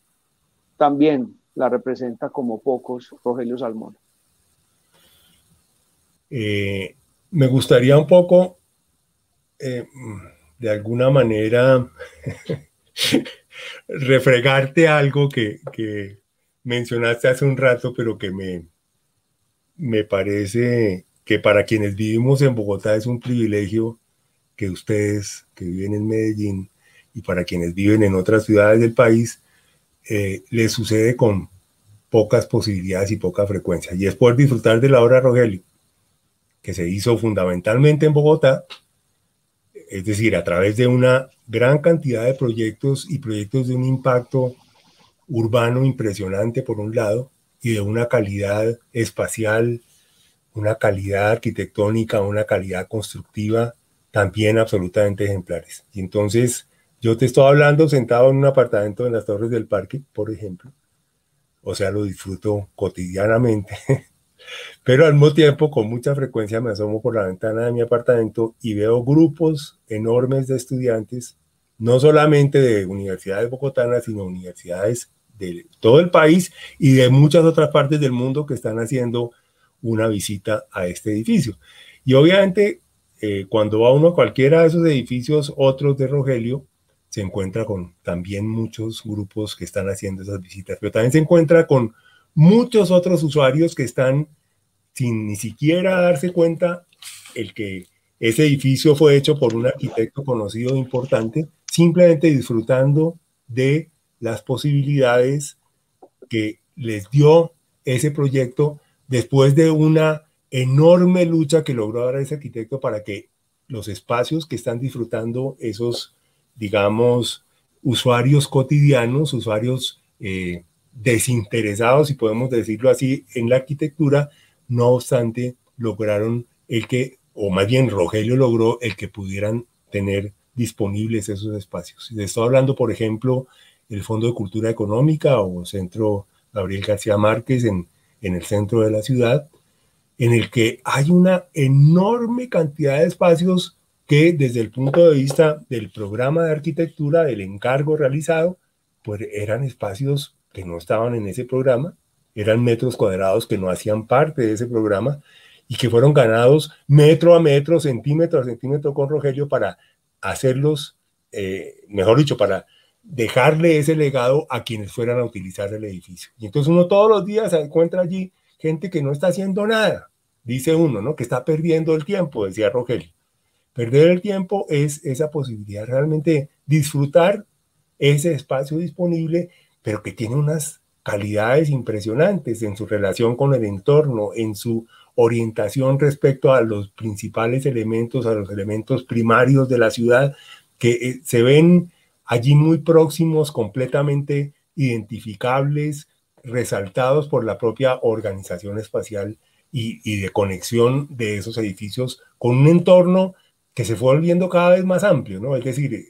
también la representa como pocos Rogelio Salmona. Me gustaría un poco, de alguna manera, refregarte algo que mencionaste hace un rato, pero que me parece que para quienes vivimos en Bogotá es un privilegio que ustedes que viven en Medellín y para quienes viven en otras ciudades del país, les sucede con pocas posibilidades y poca frecuencia. Y es poder disfrutar de la obra Rogelio, que se hizo fundamentalmente en Bogotá, es decir, a través de una gran cantidad de proyectos y proyectos de un impacto urbano impresionante por un lado y de una calidad espacial, una calidad arquitectónica, una calidad constructiva también absolutamente ejemplares. Y entonces yo te estoy hablando sentado en un apartamento en las Torres del Parque, por ejemplo, o sea, lo disfruto cotidianamente, pero al mismo tiempo con mucha frecuencia me asomo por la ventana de mi apartamento y veo grupos enormes de estudiantes, no solamente de universidades bogotanas, sino universidades de todo el país y de muchas otras partes del mundo que están haciendo una visita a este edificio. Y obviamente, cuando va uno a cualquiera de esos edificios, otros de Rogelio, se encuentra con también muchos grupos que están haciendo esas visitas, pero también se encuentra con muchos otros usuarios que están sin ni siquiera darse cuenta el que ese edificio fue hecho por un arquitecto conocido e importante, simplemente disfrutando de las posibilidades que les dio ese proyecto después de una enorme lucha que logró dar ese arquitecto para que los espacios que están disfrutando esos, digamos, usuarios cotidianos, usuarios desinteresados, si podemos decirlo así, en la arquitectura, no obstante, lograron el que, o más bien Rogelio logró el que pudieran tener disponibles esos espacios. Estoy hablando, por ejemplo, el Fondo de Cultura Económica o Centro Gabriel García Márquez en el centro de la ciudad, en el que hay una enorme cantidad de espacios que desde el punto de vista del programa de arquitectura, del encargo realizado, pues eran espacios que no estaban en ese programa, eran metros cuadrados que no hacían parte de ese programa y que fueron ganados metro a metro, centímetro a centímetro con Rogelio para hacerlos, mejor dicho, para dejarle ese legado a quienes fueran a utilizar el edificio. Y entonces uno todos los días se encuentra allí gente que no está haciendo nada, dice uno, ¿no? Que está perdiendo el tiempo, decía Rogelio. Perder el tiempo es esa posibilidad realmente de disfrutar ese espacio disponible, pero que tiene unas calidades impresionantes en su relación con el entorno, en su orientación respecto a los principales elementos, a los elementos primarios de la ciudad, que se ven allí muy próximos, completamente identificables, resaltados por la propia organización espacial y de conexión de esos edificios con un entorno que se fue volviendo cada vez más amplio, ¿no? Es decir,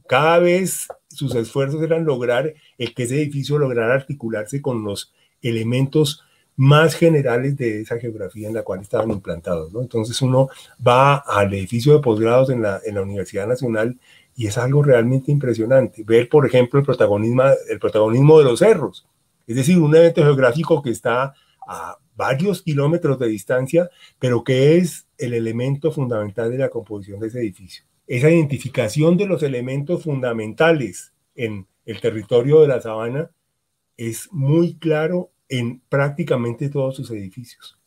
cada vez sus esfuerzos eran lograr el que ese edificio lograra articularse con los elementos más generales de esa geografía en la cual estaban implantados, ¿no? Entonces uno va al edificio de posgrados en la Universidad Nacional y es algo realmente impresionante. Ver, por ejemplo, el protagonismo de los cerros, es decir, un evento geográfico que está a varios kilómetros de distancia, pero que es el elemento fundamental de la composición de ese edificio. Esa identificación de los elementos fundamentales en el territorio de la sabana es muy claro en prácticamente todos sus edificios.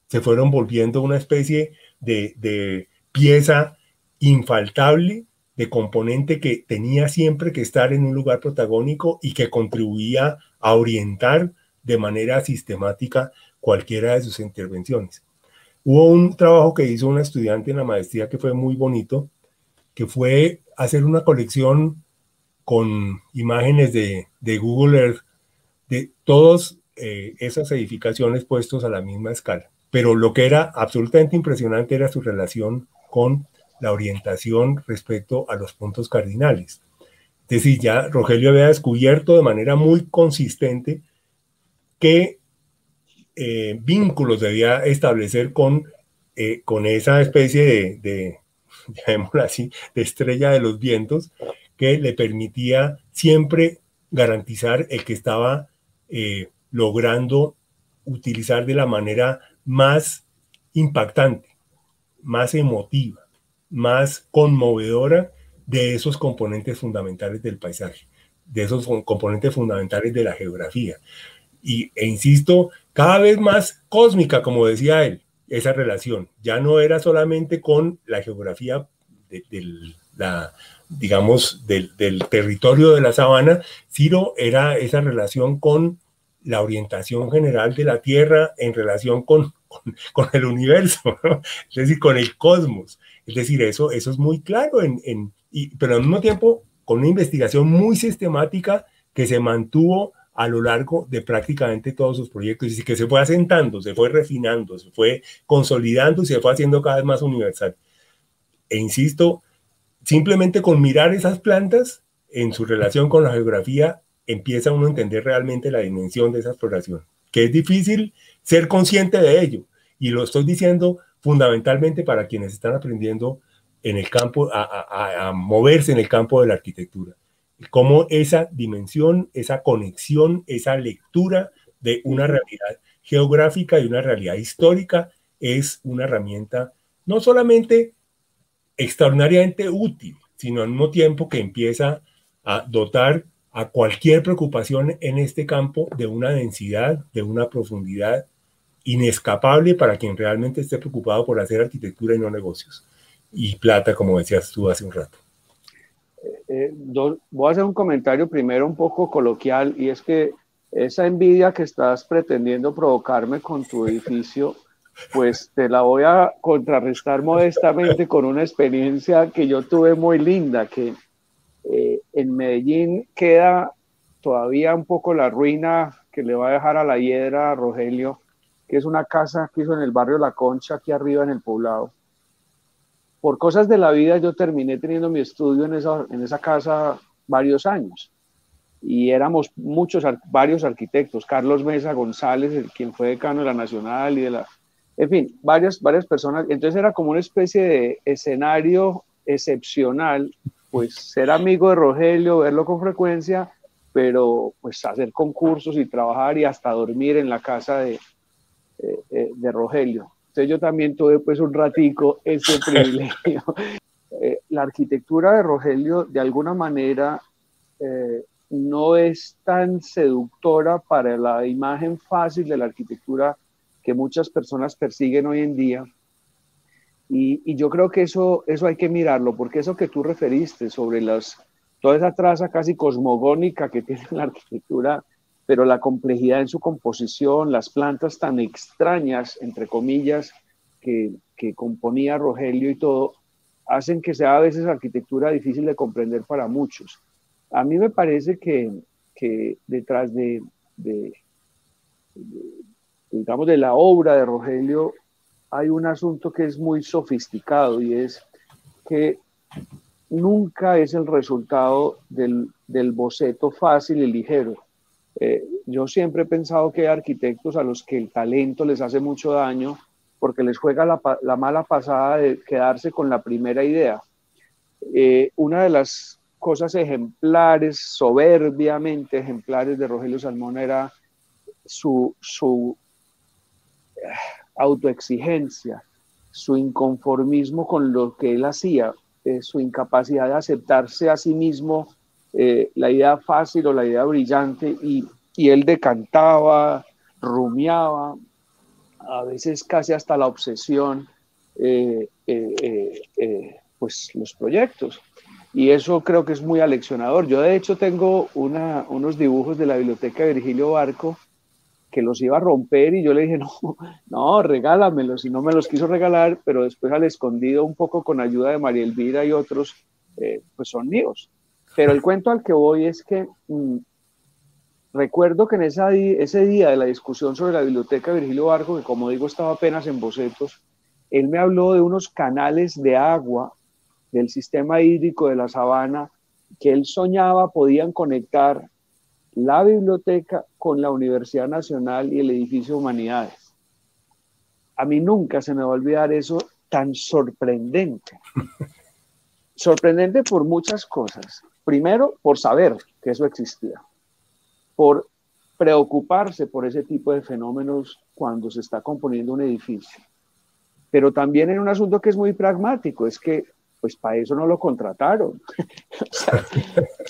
Se fueron volviendo una especie de pieza infaltable de componente que tenía siempre que estar en un lugar protagónico y que contribuía a orientar de manera sistemática cualquiera de sus intervenciones. Hubo un trabajo que hizo una estudiante en la maestría que fue muy bonito, que fue hacer una colección con imágenes de Google Earth de todas esas edificaciones puestos a la misma escala. Pero lo que era absolutamente impresionante era su relación con la orientación respecto a los puntos cardinales. Es decir, ya Rogelio había descubierto de manera muy consistente qué vínculos debía establecer con esa especie llamémoslo así, de estrella de los vientos, que le permitía siempre garantizar el que estaba logrando utilizar de la manera más impactante, más emotiva, más conmovedora de esos componentes fundamentales del paisaje, de esos componentes fundamentales de la geografía. E insisto, cada vez más cósmica, como decía él, esa relación. Ya no era solamente con la geografía digamos, del territorio de la sabana, sino era esa relación con la orientación general de la Tierra en relación con el universo, ¿no? Es decir, con el cosmos. Es decir, eso es muy claro, pero al mismo tiempo con una investigación muy sistemática que se mantuvo a lo largo de prácticamente todos sus proyectos y que se fue asentando, se fue refinando, se fue consolidando y se fue haciendo cada vez más universal. E insisto, simplemente con mirar esas plantas en su relación con la geografía, empieza uno a entender realmente la dimensión de esa exploración, que es difícil ser consciente de ello. Y lo estoy diciendo fundamentalmente para quienes están aprendiendo en el campo, a moverse en el campo de la arquitectura. Cómo esa dimensión, esa conexión, esa lectura de una realidad geográfica y una realidad histórica es una herramienta no solamente extraordinariamente útil, sino al mismo tiempo que empieza a dotar a cualquier preocupación en este campo de una densidad, de una profundidad inescapable para quien realmente esté preocupado por hacer arquitectura y no negocios. Y plata, como decías tú hace un rato. Voy a hacer un comentario primero un poco coloquial, y es que esa envidia que estás pretendiendo provocarme con tu edificio, pues te la voy a contrarrestar modestamente con una experiencia que yo tuve muy linda, que en Medellín queda todavía un poco la ruina que le va a dejar a la hiedra a Rogelio, que es una casa que hizo en el barrio La Concha, aquí arriba en el Poblado. Por cosas de la vida yo terminé teniendo mi estudio en esa casa varios años, y éramos varios arquitectos, Carlos Mesa González, quien fue decano de la Nacional y en fin, varias personas. Entonces era como una especie de escenario excepcional, pues ser amigo de Rogelio, verlo con frecuencia, pero pues hacer concursos y trabajar y hasta dormir en la casa de Rogelio. Entonces yo también tuve pues un ratico ese privilegio. La arquitectura de Rogelio de alguna manera no es tan seductora para la imagen fácil de la arquitectura que muchas personas persiguen hoy en día. Y yo creo que eso hay que mirarlo, porque eso que tú referiste sobre toda esa traza casi cosmogónica que tiene la arquitectura, pero la complejidad en su composición, las plantas tan extrañas, entre comillas, que componía Rogelio y todo, hacen que sea a veces arquitectura difícil de comprender para muchos. A mí me parece que detrás digamos, de la obra de Rogelio hay un asunto que es muy sofisticado, y es que nunca es el resultado del boceto fácil y ligero. Yo siempre he pensado que hay arquitectos a los que el talento les hace mucho daño porque les juega la mala pasada de quedarse con la primera idea. Una de las cosas ejemplares, soberbiamente ejemplares de Rogelio Salmón era su autoexigencia, su inconformismo con lo que él hacía, su incapacidad de aceptarse a sí mismo la idea fácil o la idea brillante, y él decantaba, rumiaba, a veces casi hasta la obsesión, pues los proyectos. Y eso creo que es muy aleccionador. Yo de hecho tengo unos dibujos de la biblioteca de Virgilio Barco que los iba a romper y yo le dije, no, no, regálamelos, y no me los quiso regalar, pero después al escondido un poco con ayuda de María Elvira y otros, pues son míos. Pero el cuento al que voy es que recuerdo que en ese día de la discusión sobre la biblioteca de Virgilio Barco, que como digo estaba apenas en bocetos, él me habló de unos canales de agua del sistema hídrico de la Sabana que él soñaba podían conectar la biblioteca con la Universidad Nacional y el edificio de Humanidades. A mí nunca se me va a olvidar eso tan sorprendente. Sorprendente por muchas cosas. Primero, por saber que eso existía. Por preocuparse por ese tipo de fenómenos cuando se está componiendo un edificio. Pero también en un asunto que es muy pragmático, es que pues para eso no lo contrataron. O sea,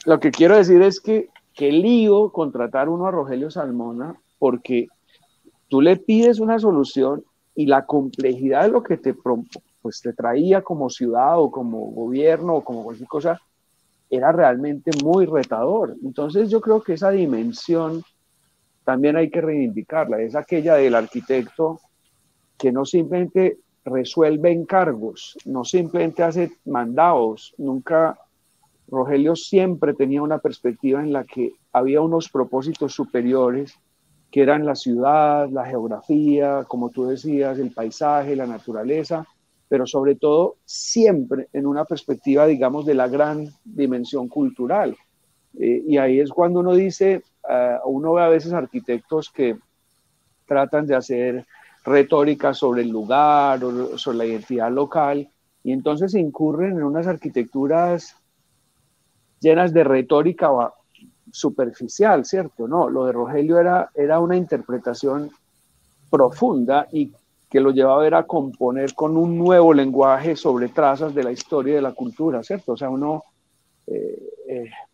lo que quiero decir es que qué lío contratar uno a Rogelio Salmona, porque tú le pides una solución y la complejidad de lo que pues, te traía como ciudad o como gobierno o como cualquier cosa era realmente muy retador. Entonces yo creo que esa dimensión también hay que reivindicarla, es aquella del arquitecto que no simplemente resuelve encargos, no simplemente hace mandados, nunca. Rogelio siempre tenía una perspectiva en la que había unos propósitos superiores, que eran la ciudad, la geografía, como tú decías, el paisaje, la naturaleza, pero sobre todo siempre en una perspectiva, digamos, de la gran dimensión cultural. Y ahí es cuando uno dice, uno ve a veces arquitectos que tratan de hacer retórica sobre el lugar o sobre la identidad local, y entonces incurren en unas arquitecturas llenas de retórica superficial, ¿cierto? No, lo de Rogelio era una interpretación profunda y que lo llevaba a ver a componer con un nuevo lenguaje sobre trazas de la historia y de la cultura, ¿cierto? O sea,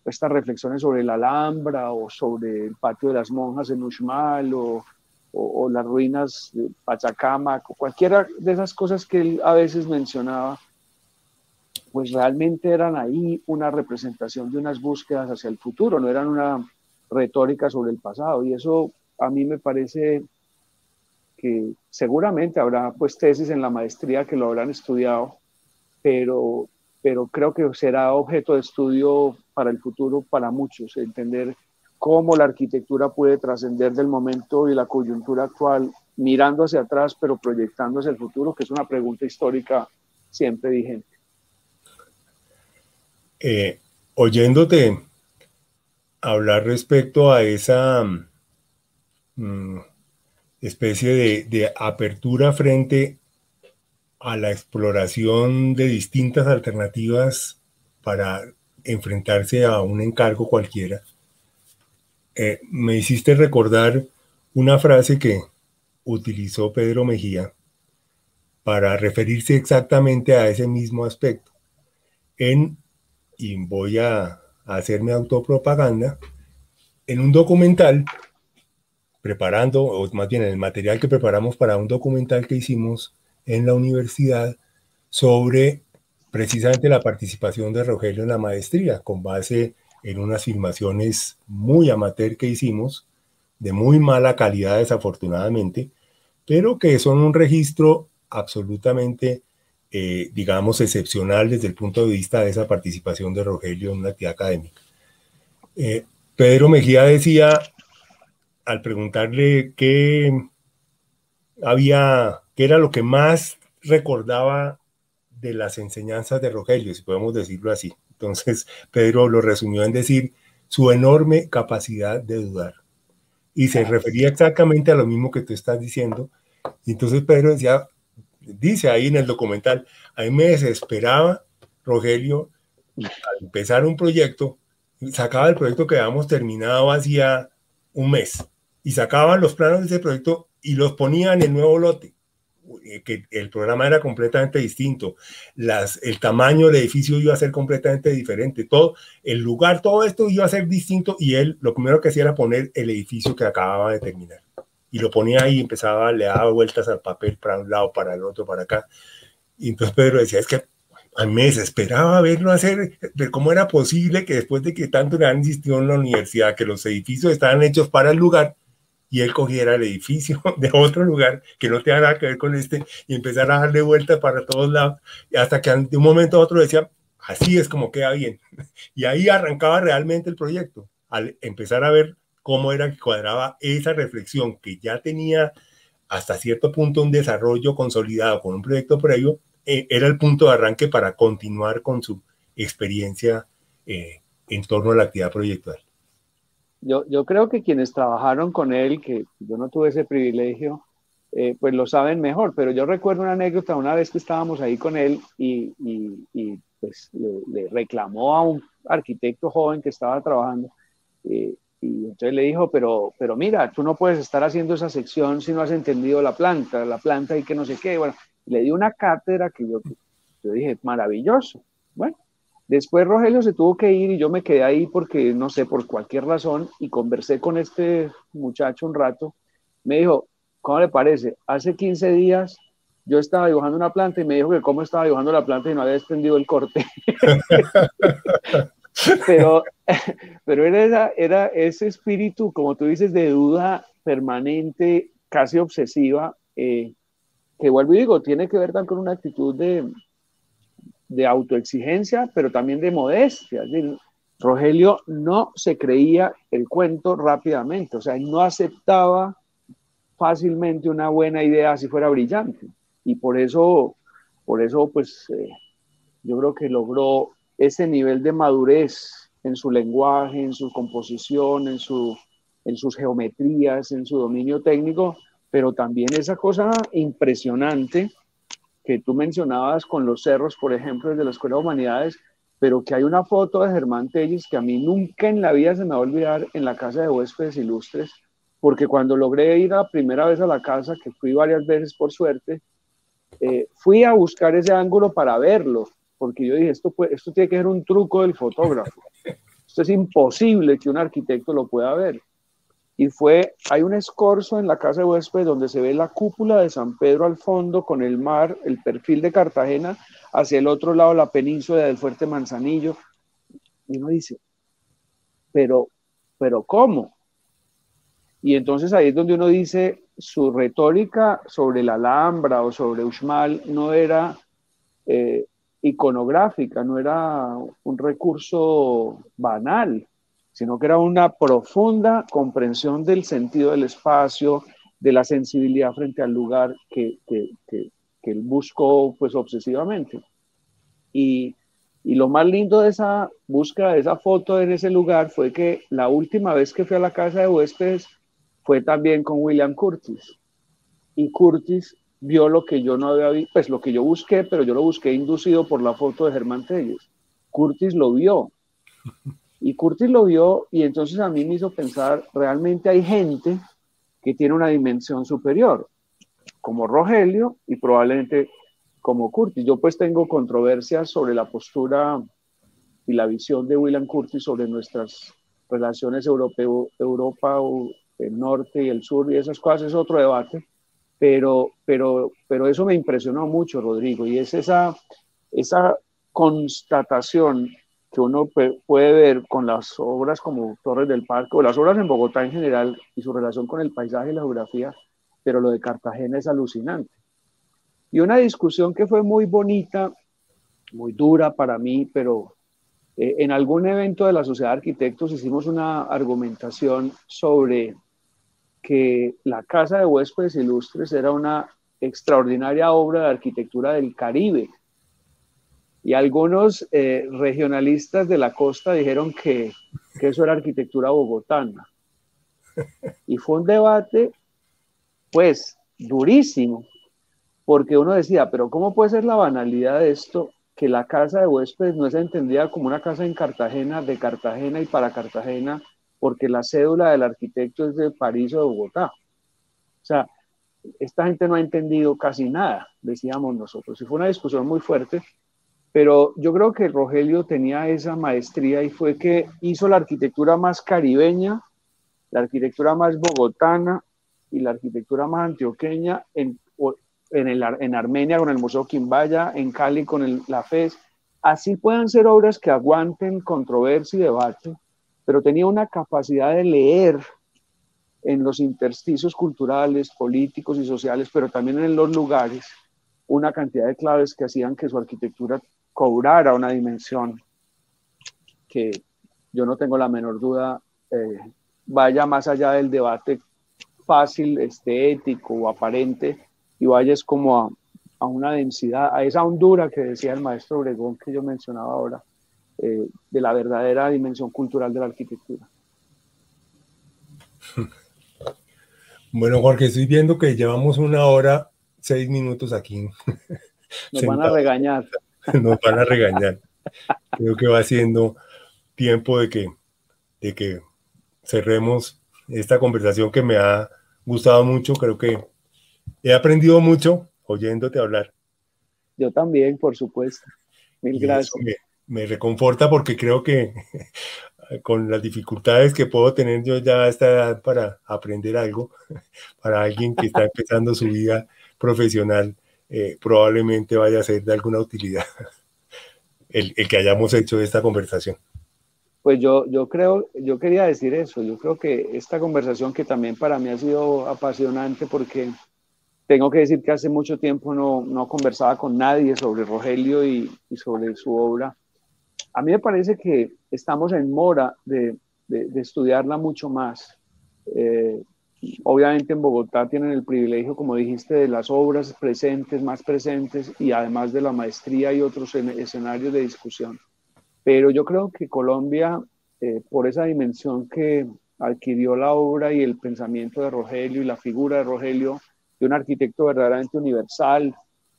estas reflexiones sobre la Alhambra o sobre el patio de las monjas en Uxmal o las ruinas de Pachacamac, cualquiera de esas cosas que él a veces mencionaba, pues realmente eran ahí una representación de unas búsquedas hacia el futuro, no eran una retórica sobre el pasado. Y eso a mí me parece que seguramente habrá pues tesis en la maestría que lo habrán estudiado, pero, pero creo que será objeto de estudio para el futuro para muchos, entender cómo la arquitectura puede trascender del momento y la coyuntura actual, mirando hacia atrás, pero proyectando hacia el futuro, que es una pregunta histórica siempre vigente. Oyéndote hablar respecto a esa especie de apertura frente a la exploración de distintas alternativas para enfrentarse a un encargo cualquiera, me hiciste recordar una frase que utilizó Pedro Mejía para referirse exactamente a ese mismo aspecto. Y voy a hacerme autopropaganda, en un documental, preparando, o más bien en el material que preparamos para un documental que hicimos en la universidad sobre precisamente la participación de Rogelio en la maestría, con base en unas filmaciones muy amateur que hicimos, de muy mala calidad desafortunadamente, pero que son un registro absolutamente, digamos, excepcional desde el punto de vista de esa participación de Rogelio en una actividad académica. Pedro Mejía decía, al preguntarle qué era lo que más recordaba de las enseñanzas de Rogelio, si podemos decirlo así. Entonces, Pedro lo resumió en decir su enorme capacidad de dudar. Y se refería exactamente a lo mismo que tú estás diciendo. Y entonces Pedro decía, dice ahí en el documental, a mí me desesperaba Rogelio al empezar un proyecto, sacaba el proyecto que habíamos terminado hacía un mes y sacaban los planos de ese proyecto y los ponían en el nuevo lote, que el programa era completamente distinto, el tamaño del edificio iba a ser completamente diferente, todo, el lugar, todo esto iba a ser distinto y él lo primero que hacía era poner el edificio que acababa de terminar. Y lo ponía ahí y empezaba, le daba vueltas al papel para un lado, para el otro, para acá. Y entonces Pedro decía, es que A mí me desesperaba verlo hacer, ver cómo era posible que después de que tanto le han insistido en la universidad, que los edificios estaban hechos para el lugar, y él cogiera el edificio de otro lugar que no tenía nada que ver con este y empezara a darle vueltas para todos lados, y hasta que de un momento a otro decía, así es como queda bien. Y ahí arrancaba realmente el proyecto, al empezar a ver cómo era que cuadraba esa reflexión que ya tenía hasta cierto punto un desarrollo consolidado con un proyecto previo, era el punto de arranque para continuar con su experiencia en torno a la actividad proyectual. Yo creo que quienes trabajaron con él, que yo no tuve ese privilegio, pues lo saben mejor, pero yo recuerdo una anécdota una vez que estábamos ahí con él y pues le reclamó a un arquitecto joven que estaba trabajando y entonces le dijo, pero mira, tú no puedes estar haciendo esa sección si no has entendido la planta y que no sé qué. Bueno, le di una cátedra que yo dije, maravilloso. Bueno, después Rogelio se tuvo que ir y yo me quedé ahí porque, no sé, por cualquier razón, y conversé con este muchacho un rato. Me dijo, ¿cómo le parece? Hace 15 días yo estaba dibujando una planta y me dijo que cómo estaba dibujando la planta y no había extendido el corte. pero, pero era ese espíritu, como tú dices, de duda permanente, casi obsesiva, que vuelvo y digo, tiene que ver también con una actitud de autoexigencia, pero también de modestia. Es decir, Rogelio no se creía el cuento rápidamente, o sea, no aceptaba fácilmente una buena idea si fuera brillante. Y por eso pues, yo creo que logró ese nivel de madurez en su lenguaje, en su composición, en sus geometrías, en su dominio técnico, pero también esa cosa impresionante que tú mencionabas con los cerros, por ejemplo, desde la Escuela de Humanidades, pero que hay una foto de Germán Tellis que a mí nunca en la vida se me va a olvidar en la casa de huéspedes ilustres, porque cuando logré ir a primera vez a la casa, que fui varias veces por suerte, fui a buscar ese ángulo para verlo, porque yo dije, esto tiene que ser un truco del fotógrafo. Esto es imposible que un arquitecto lo pueda ver. Y hay un escorzo en la casa de huéspedes donde se ve la cúpula de San Pedro al fondo con el mar, el perfil de Cartagena, hacia el otro lado la península del Fuerte Manzanillo. Y uno dice, pero ¿cómo? Y entonces ahí es donde uno dice, su retórica sobre la Alhambra o sobre Uxmal no era iconográfica, no era un recurso banal, sino que era una profunda comprensión del sentido del espacio, de la sensibilidad frente al lugar que él buscó pues obsesivamente. Y, y lo más lindo de esa búsqueda, de esa foto en ese lugar, fue que la última vez que fui a la casa de huéspedes fue también con William Curtis. Y Curtis vio lo que yo no había visto, pues lo que yo busqué, pero yo lo busqué inducido por la foto de Germán Telles. Curtis lo vio. Y Curtis lo vio y entonces a mí me hizo pensar, realmente hay gente que tiene una dimensión superior, como Rogelio y probablemente como Curtis. Yo pues tengo controversias sobre la postura y la visión de William Curtis sobre nuestras relaciones Europa, el norte y el sur y esas cosas, es otro debate, pero eso me impresionó mucho, Rodrigo, y es esa constatación que uno puede ver con las obras como Torres del Parque o las obras en Bogotá en general y su relación con el paisaje y la geografía, pero lo de Cartagena es alucinante. Y una discusión que fue muy bonita, muy dura para mí, pero en algún evento de la Sociedad de Arquitectos hicimos una argumentación sobre que la Casa de Huéspedes Ilustres era una extraordinaria obra de arquitectura del Caribe. Y algunos regionalistas de la costa dijeron que eso era arquitectura bogotana. Y fue un debate, pues, durísimo, porque uno decía, pero ¿cómo puede ser la banalidad de esto? Que la casa de huéspedes no es entendida como una casa en Cartagena, de Cartagena y para Cartagena, porque la cédula del arquitecto es de París o de Bogotá. O sea, esta gente no ha entendido casi nada, decíamos nosotros. Y fue una discusión muy fuerte, pero yo creo que Rogelio tenía esa maestría y fue que hizo la arquitectura más caribeña, la arquitectura más bogotana y la arquitectura más antioqueña en Armenia con el Museo Quimbaya, en Cali con la FES. Así puedan ser obras que aguanten controversia y debate, pero tenía una capacidad de leer en los intersticios culturales, políticos y sociales, pero también en los lugares, una cantidad de claves que hacían que su arquitectura cobrara una dimensión que yo no tengo la menor duda vaya más allá del debate fácil, ético o aparente, y vayas como a una densidad, a esa hondura que decía el maestro Obregón que yo mencionaba ahora, de la verdadera dimensión cultural de la arquitectura. Bueno, Jorge, estoy viendo que llevamos 1 hora, 6 minutos aquí. Nos van a regañar. Nos van a regañar. Creo que va siendo tiempo de que cerremos esta conversación que me ha gustado mucho. Creo que he aprendido mucho oyéndote hablar. Yo también, por supuesto. Mil gracias. Eso me reconforta porque creo que con las dificultades que puedo tener yo ya a esta edad para aprender algo, para alguien que está empezando su vida profesional, probablemente vaya a ser de alguna utilidad el que hayamos hecho esta conversación. Pues yo creo, yo quería decir eso, yo creo que esta conversación que también para mí ha sido apasionante porque tengo que decir que hace mucho tiempo no conversaba con nadie sobre Rogelio y sobre su obra. A mí me parece que estamos en mora de estudiarla mucho más. Obviamente en Bogotá tienen el privilegio, como dijiste, de las obras presentes, más presentes, y además de la maestría y otros escenarios de discusión. Pero yo creo que Colombia, por esa dimensión que adquirió la obra y el pensamiento de Rogelio y la figura de Rogelio, de un arquitecto verdaderamente universal,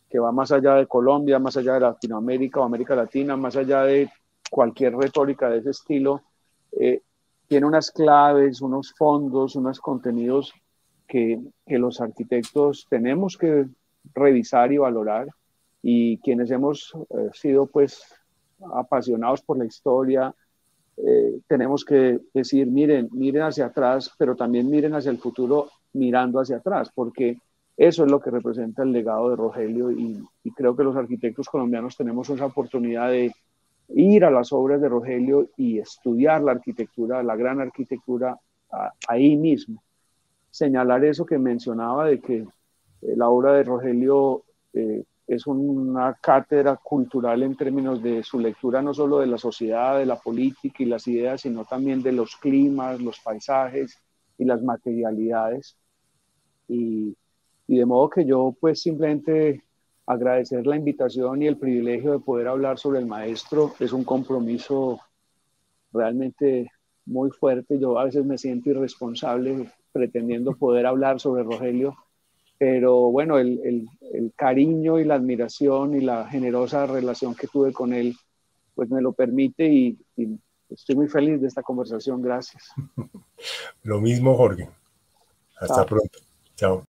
que va más allá de Colombia, más allá de Latinoamérica o América Latina, más allá de cualquier retórica de ese estilo, tiene unas claves, unos fondos, unos contenidos que los arquitectos tenemos que revisar y valorar, y quienes hemos sido pues apasionados por la historia, tenemos que decir, miren hacia atrás, pero también miren hacia el futuro mirando hacia atrás, porque eso es lo que representa el legado de Rogelio, y creo que los arquitectos colombianos tenemos esa oportunidad de ir a las obras de Rogelio y estudiar la arquitectura, la gran arquitectura ahí mismo. Señalar eso que mencionaba de que la obra de Rogelio es una cátedra cultural en términos de su lectura no solo de la sociedad, de la política y las ideas, sino también de los climas, los paisajes y las materialidades. Y de modo que yo pues simplemente agradecer la invitación y el privilegio de poder hablar sobre el maestro. Es un compromiso realmente muy fuerte. Yo a veces me siento irresponsable pretendiendo poder hablar sobre Rogelio, pero bueno, el cariño y la admiración y la generosa relación que tuve con él, pues me lo permite, y estoy muy feliz de esta conversación. Gracias. Lo mismo, Jorge. Hasta Chao. pronto. Chao.